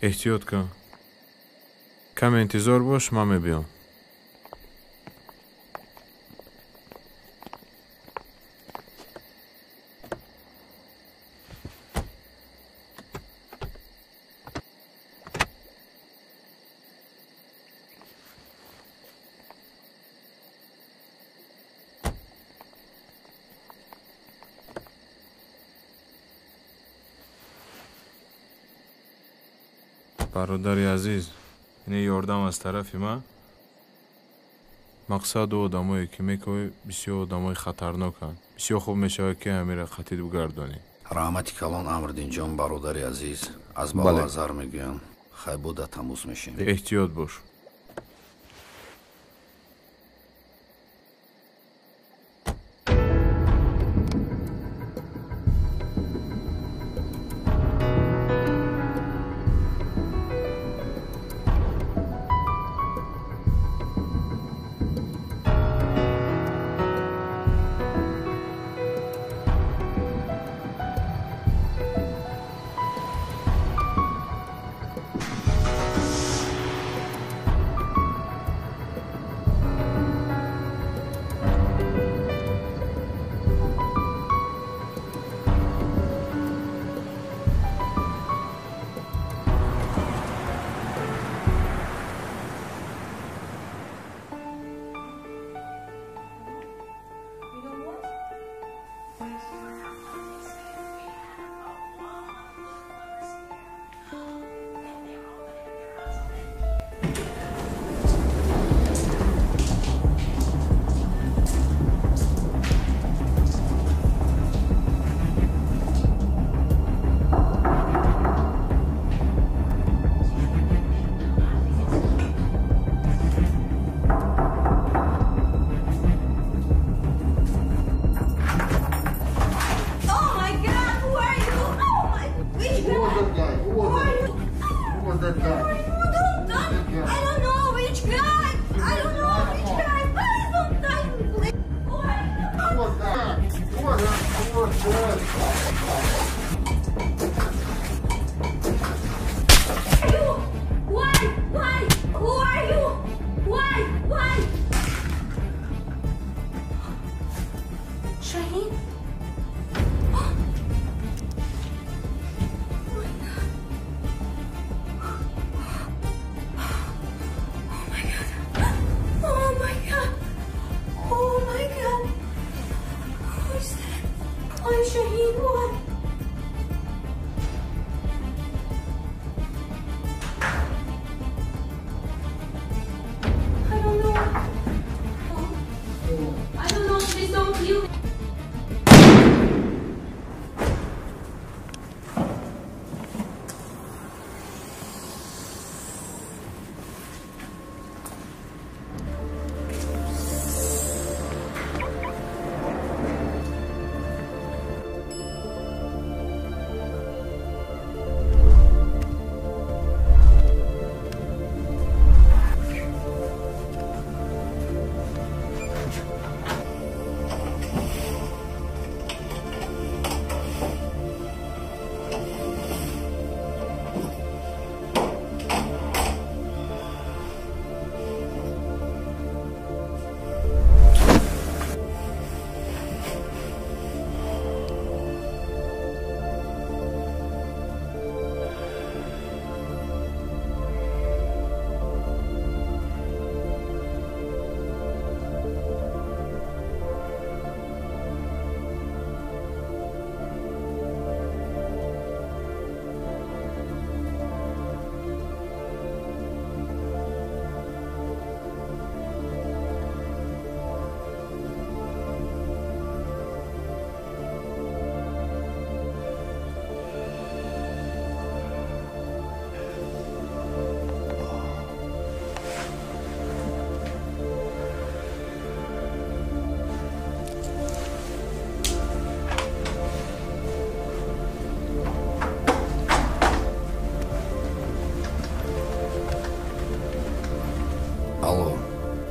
احتیاط کن. کم انتظار باش من میبیام. برادری عزیز، این یاردم از طرفی من. مقصد و آدمایی که میکنی بسیار آدمای خطرناکن. بسیار خوب میشه که همین خطی بگردانی. رحمتی کلان امردین جان برادری عزیز، از بالا ازار میگویم خیلی بوده تموز میشیم. احتیاط باش.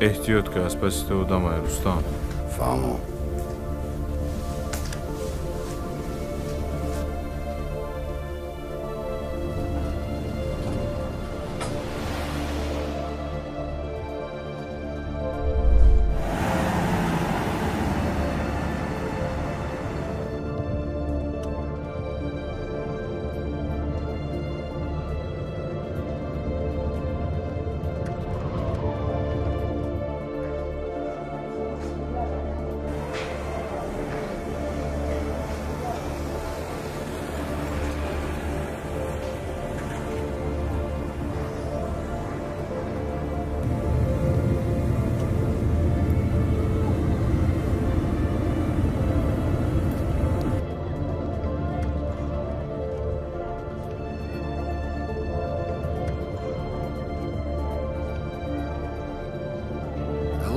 احتیاط که از پس تو دمای رستان. فهمو.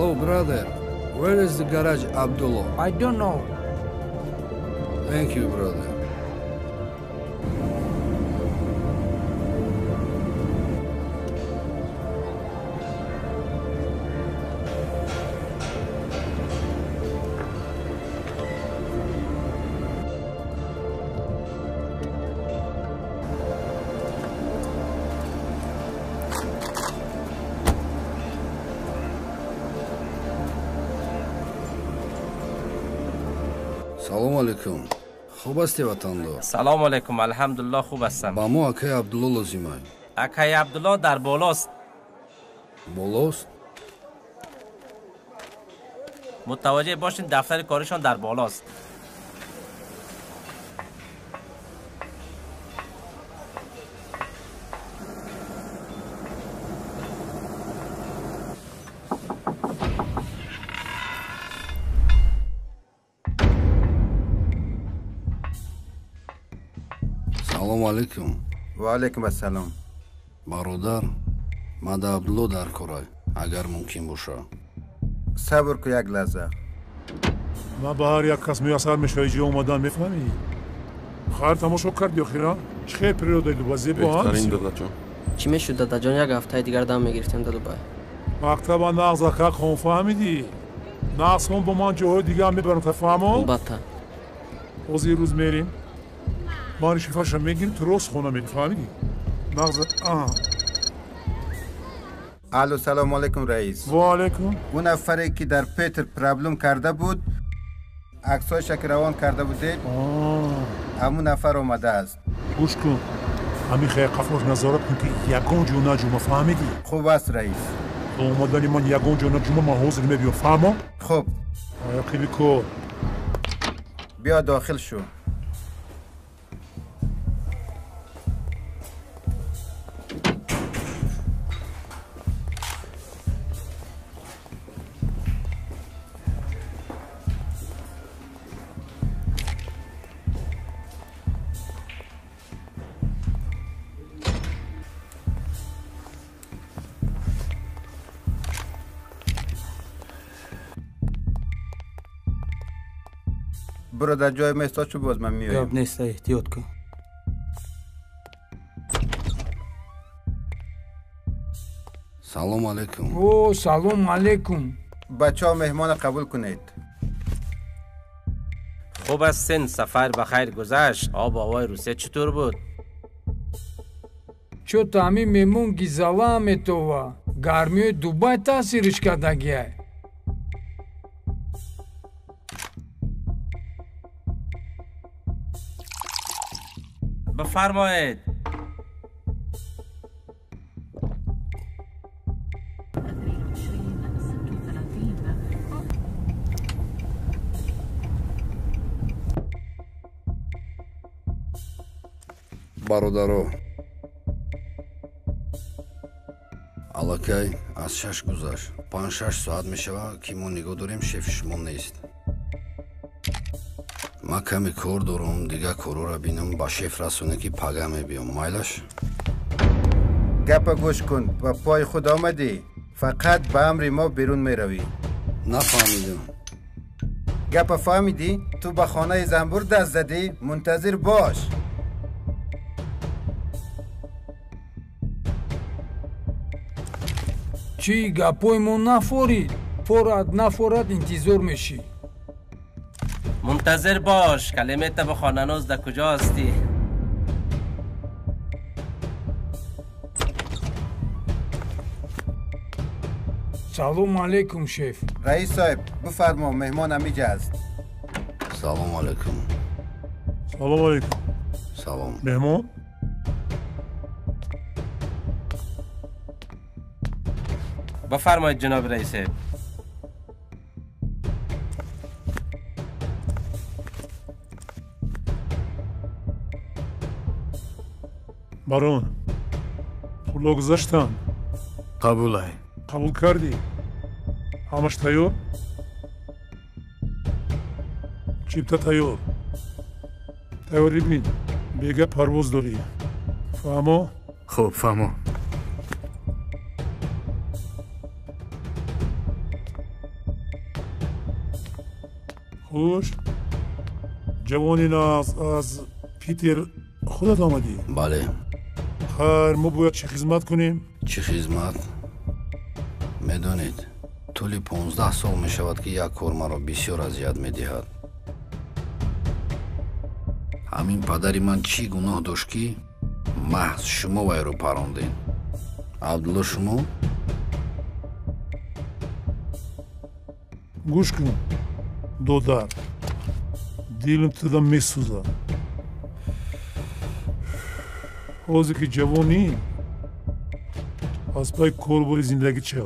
Hello, brother. Where is the garage, Abdullah? I don't know. Thank you, brother. салом алейкум. Хуб ҳасти ватандор? салому алейкум. алҳамдулиллоҳ хуб ҳастам. ба мо акаи Абдулло лозимай. акаи Абдулло дар болост. болост? мутаваҷҷеҳ бошед, дафтари коришон дар болост. салому алейкум. ва алейкум ассалом. бародар, ман да Абдулло дар корай, агар мумкин боша. сабр ку як лаҳза. ман ба ҳар як кас муяссар мешавад ҷо омадан мефаҳмӣ. хар тамошо карди охира? чӣ хел природаи Дубай зебо беҳтарин додаҷон. чӣ мешуд дадаҷон? як ҳафтаи дигар дам мегирифтем да Дубай. мактаба нағза как хон фаҳмидӣ? нағзхон бо ман ҷоҳои дигар мебарам та фаҳмо? албатта. ҳозир рӯз мерим. ман шифаша мегирим, ту рост хона мери фаҳмидӣ? нағза алло, салому алейкум раис. ва алейкум. он нафаре ки дар Петр проблем карда буд, аксояша ки равон карда будед, ҳамун нафар омадааст. гӯш кун. ҳамин хайқафош назорат кун ки ягон ҷо наҷума, фаҳмидӣ? хуб аст раис. ба омадани ман ягон ҷо наҷума, ман ҳозир мебиём, фаҳмо? хуб. аяқили кор. биё дохил шу. برو در جای مستاد شو، باز من میایم. گپ نیست، احتیاط کن. سلام علیکم. او سلام علیکم. بچه ها مهمان قبول کنید. خوب هستین؟ سفر بخیر گذشت. آب و هوای روسیه چطور بود؟ چو تامی مهمون گیزالا میتوا گرمی دبی تاثیرش کردگیه. بفرمایید. бародаро, аллакай аз 6 гузашт. 5-6 соат мешавад ки мо нигоҳ дорем, шефи шумо нест. ман каме кор дорам, дигар корора бинам, ба шеф расоне ки пага мебиём. майлаш? гапа гӯш кун, ба пои худ омадӣ? фақат ба амри мо берун меравӣ. нафаҳмидам. гапа фаҳмидӣ? ту ба хонаи занбур даст задӣ? мунтазир бош. چی گپای ما نفورید؟ فورد نفورد انتظار میشی. منتظر باش. کلمت به خانناز در کجا هستی؟ سلام علیکم شیف. رئیس صاحب بفرما، مهمان همیجا است. سلام علیکم. سلام علیکم. سلام. مهمان؟ بفرمایید جناب رئیس. барон, пуло гузаштанд. қабулай. қабул кардӣ? ҳамаш тайёр? чипта тайёр. тайёрӣ бин. бега парвоз дорӣ. фаҳмо? хуб, фаҳмо. خوش جوانی ناز از پیتر خودت آمدی؟ بله. خیر ما باید چه خدمت کنیم؟ چه خدمت؟ میدونید طول 15 سال می شود که یک کار مرا بسیار اذیت می دهد. همین پدری من چی گناه داشت که محض شما وی رو پراندین؟ عبدالله شما؟ گوش کن دودر دیلم تدا می سوزه حوزی که جوانی از پای کارباری زندگی چه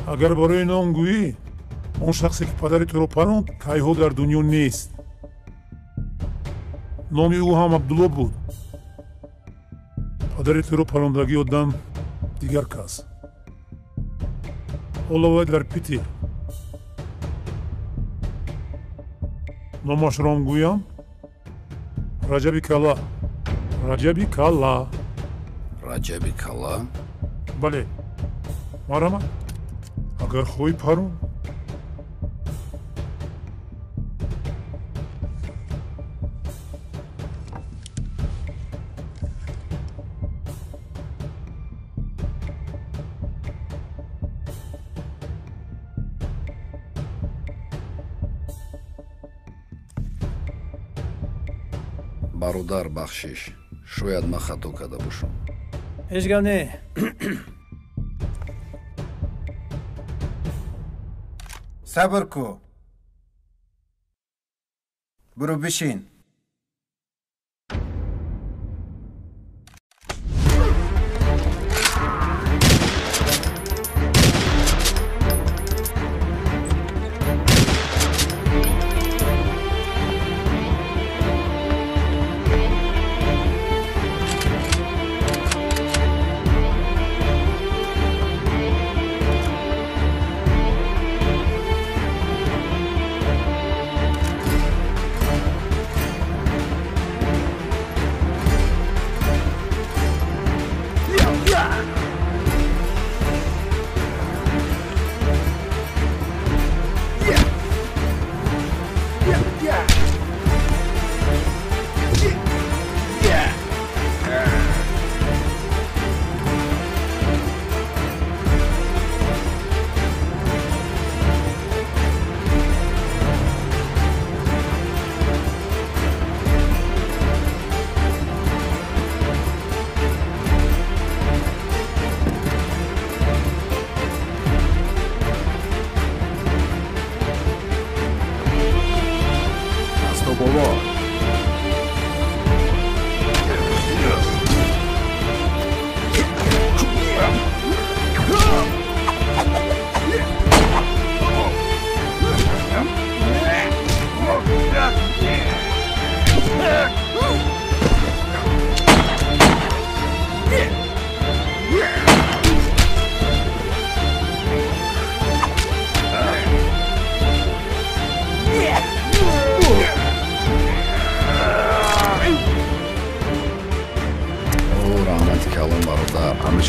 اگر برای نام گویی اون شخصی که پدری تو رو پراند کایها در دنیا نیست. نامی او هم عبدالله بود. پدری تو رو پراندگی آدم دیگر کس. حالا وی در پیتی نامش را هم گویم رجبی کلا. رجبی کلا. رجبی کلا؟ بله مرحبا اگر خوی پرون бародар бахшиш шояд ман хато карда бошам. ҳеҷ гап не. сабр ку бурӯ бишин.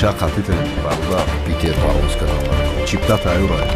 ҳамеша қатите бародар питер парвоз кардам чипта тайёрай.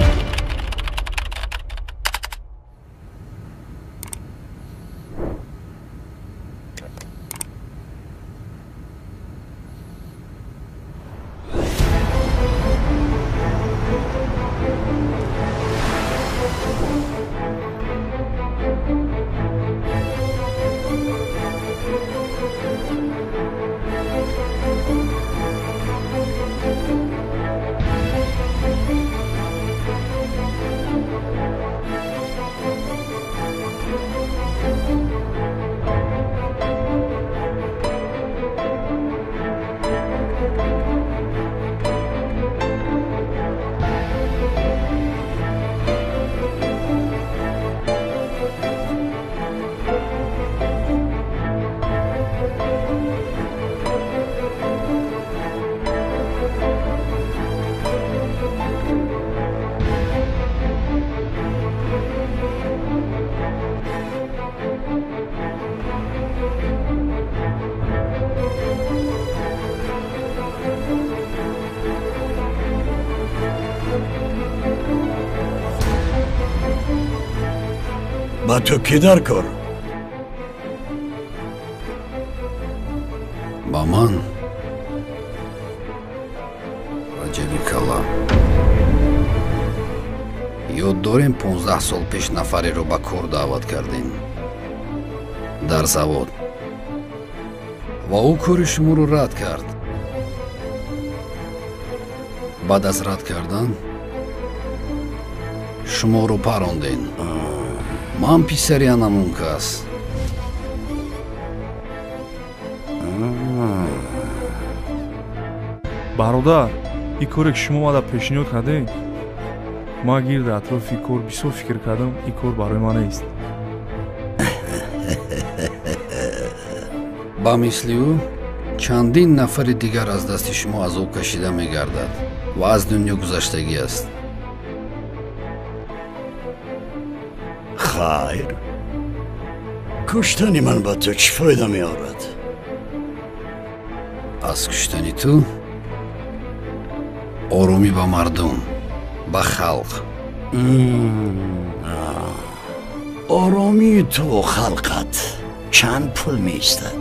ба ту кӣ дар кор? ба ман раҷаби калла. ёд дорем 15 сол пеш нафареро ба кор даъват кардем дар завод ва ӯ кори шуморо рад кард. баъд аз рад кардан шуморо паронден. ман писари анамун кас. бародар, ин коре ки шумо мада пешниҳод кардед, ман гирда атрофи кор бисёр фикр кардам, ин кор барои ман нест. ба мисли ӯ чандин нафари дигар аз дасти шумо азоб кашида мегардад ва аз дунё гузаштагӣ аст. хайр, куштани ман ба ту чӣ фоида меорад? аз куштани ту оромӣ ба мардум, ба халқ. оромии ту халқат чанд пул меистад?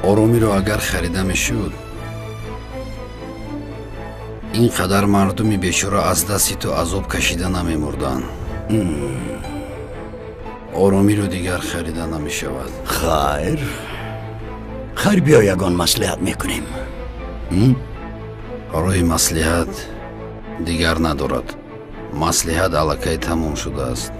оромиро агар харида мешуд, ин қадар мардуми бечора аз дасти ту азоб кашида намемурданд. оромиро дигар харида намешавад. хайр, хайр, биё ягон маслиҳат мекунем. роҳи маслиҳат дигар надорад. маслиҳат аллакай тамом шудааст.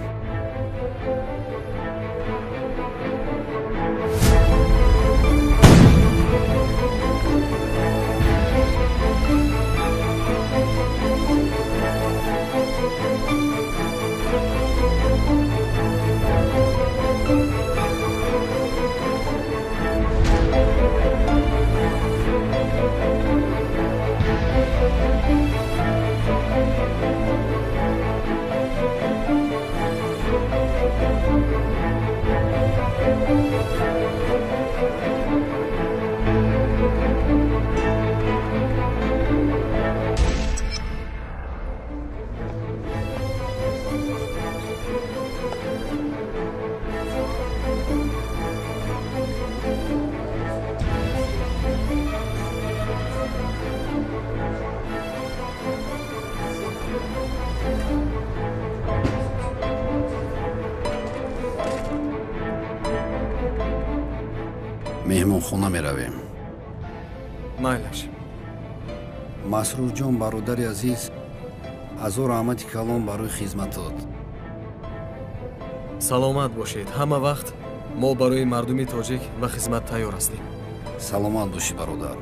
меҳмонхона меравем. майлаш. масрурҷон бародари азиз, ҳазор раҳмати калон барои хизматот. саломат бошед. ҳама вақт мо барои мардуми тоҷик ва хизмат тайёр ҳастем. саломат бошӣ бародар.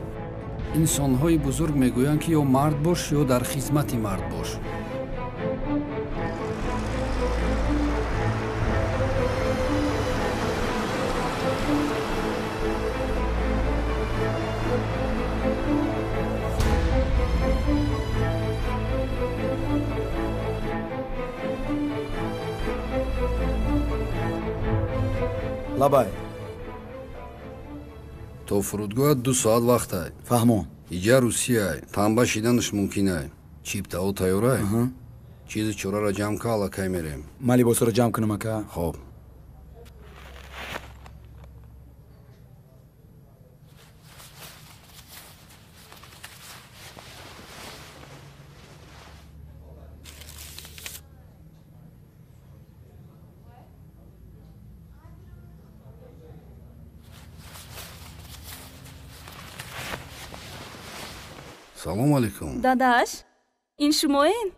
инсонҳои бузург мегӯянд ки ё мард бош ё дар хизмати мард бош. лабай то фурудгоҳат 2 соат вақтай. фаҳмон. иҷа русияй, танба шиданаш мумкинай. чиптао тайёрай? чизи чораро ҷамъ ка, аллакай мерем. ман либосаро ҷамъ кунам ака. хоб. салом алейкум. дадаш, ин шумоен?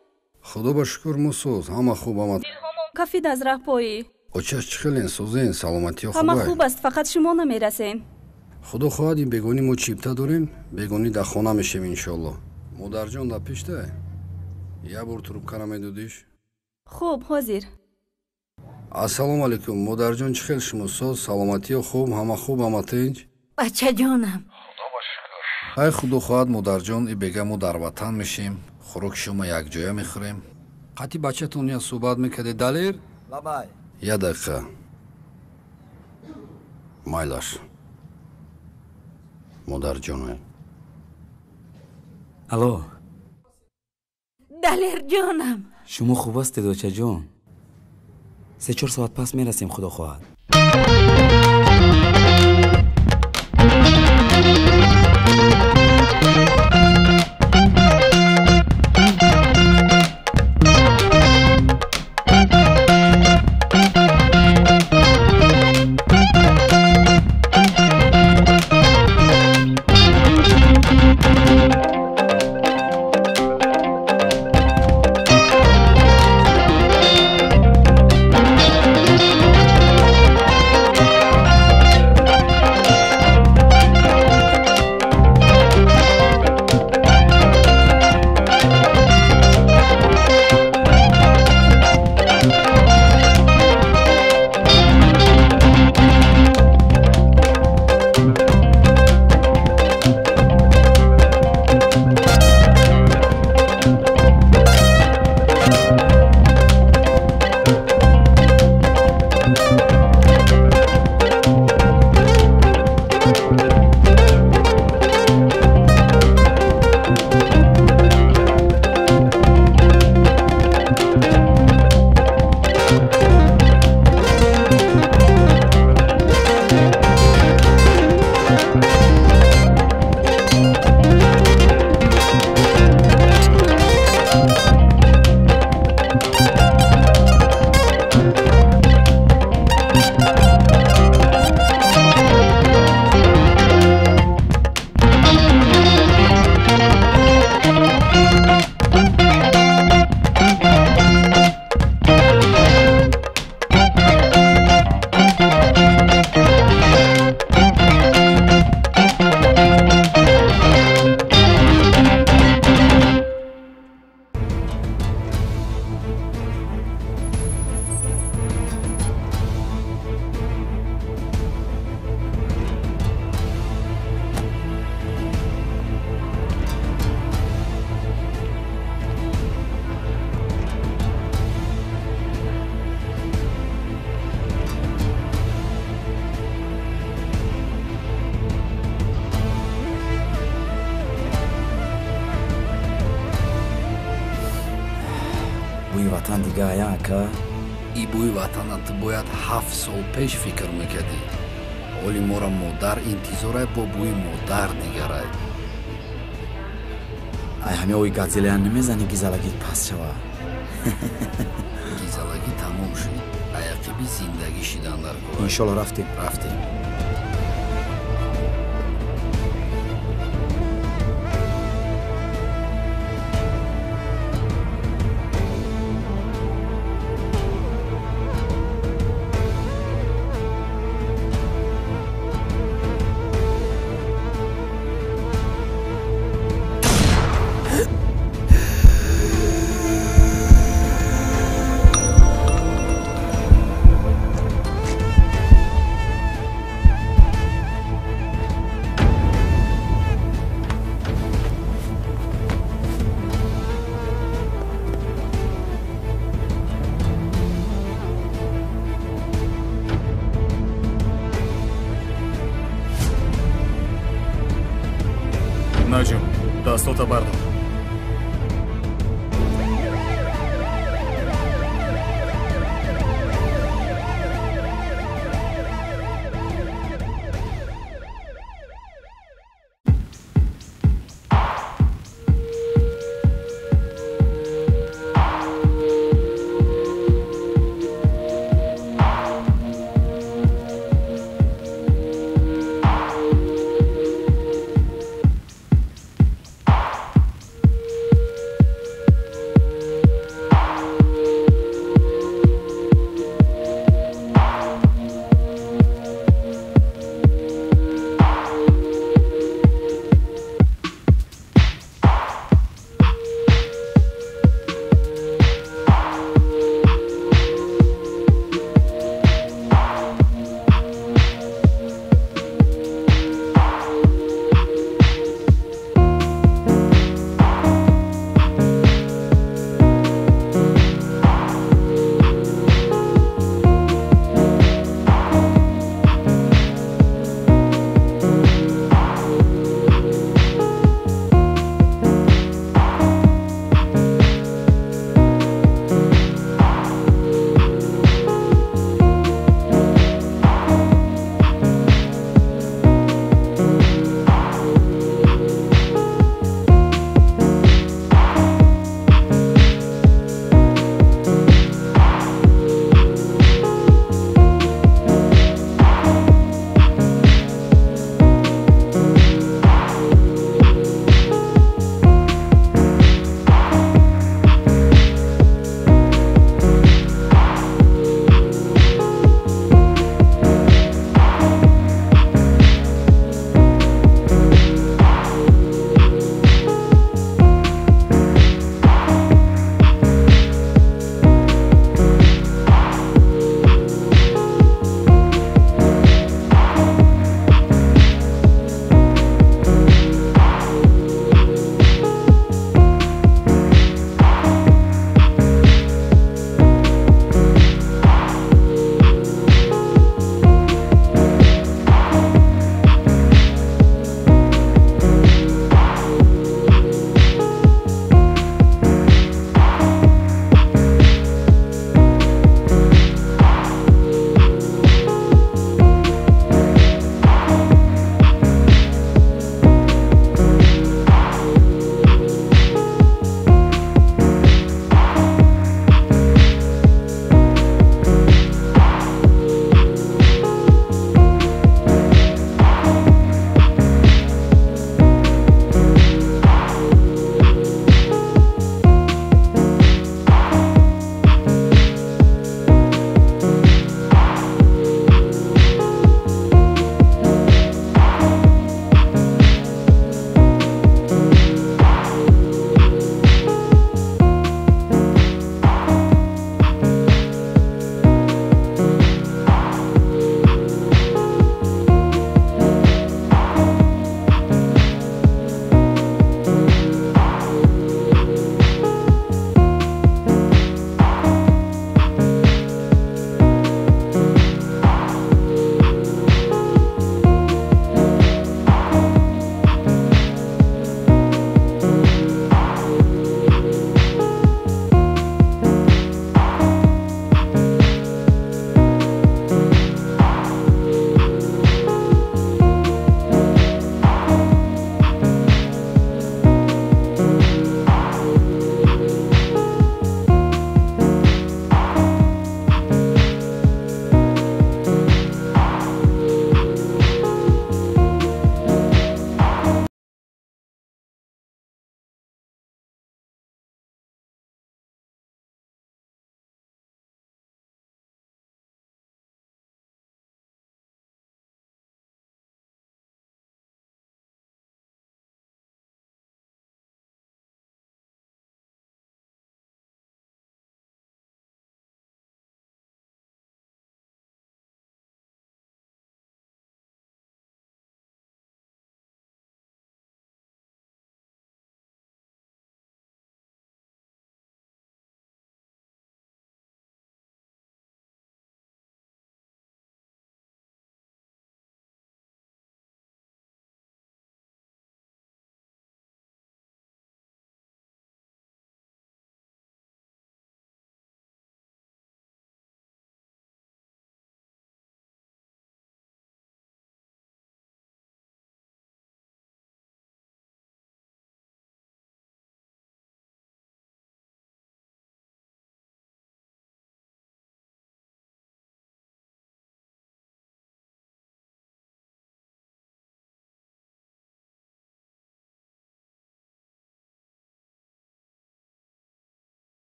худо ба шукр мусоз, ҳама хуб омад. кафид аз раҳпоӣ. очаш чӣ хелен созен, саломатиё ҳама хубай? хуб аст, фақат шумо намерасем. худо хоҳад ин бегонӣ мо чипта дорем, бегонӣ дар хона мешем иншолло. модарҷон дар пештай? як бор трубкаро медодиш? хуб, ҳозир. ассалому алейкум, модарҷон чӣ хел шумо соз, саломатиё хуб, ҳама хуб, ҳама тинҷ? бачаҷонам, ай худо хоҳад модарҷон, и бега мо дар ватан мешем, хӯроки шумо якҷоя мехӯрем. қатъи бачатон я суҳбат мекардед далер? лабай. як дақиқа. майлаш. модарҷонай. алло. دلیر جانم. شما خوب هستید دچه جان؟ 3-4 ساعت پس میرسیم خدا خواهد. بوی وطن دیگه آیا که ای بوی وطن تو باید 7 سال پیش فکر میکردی ولی مورا مادر انتظاره با بوی مادر دیگره ای همه اوی گازیلیان نمیزنی گیزالگیت پس شوا گیزالگی تمام شد ایقیبی زندگی شدن در گوه انشالله رفتیم نجم دستاتا بردار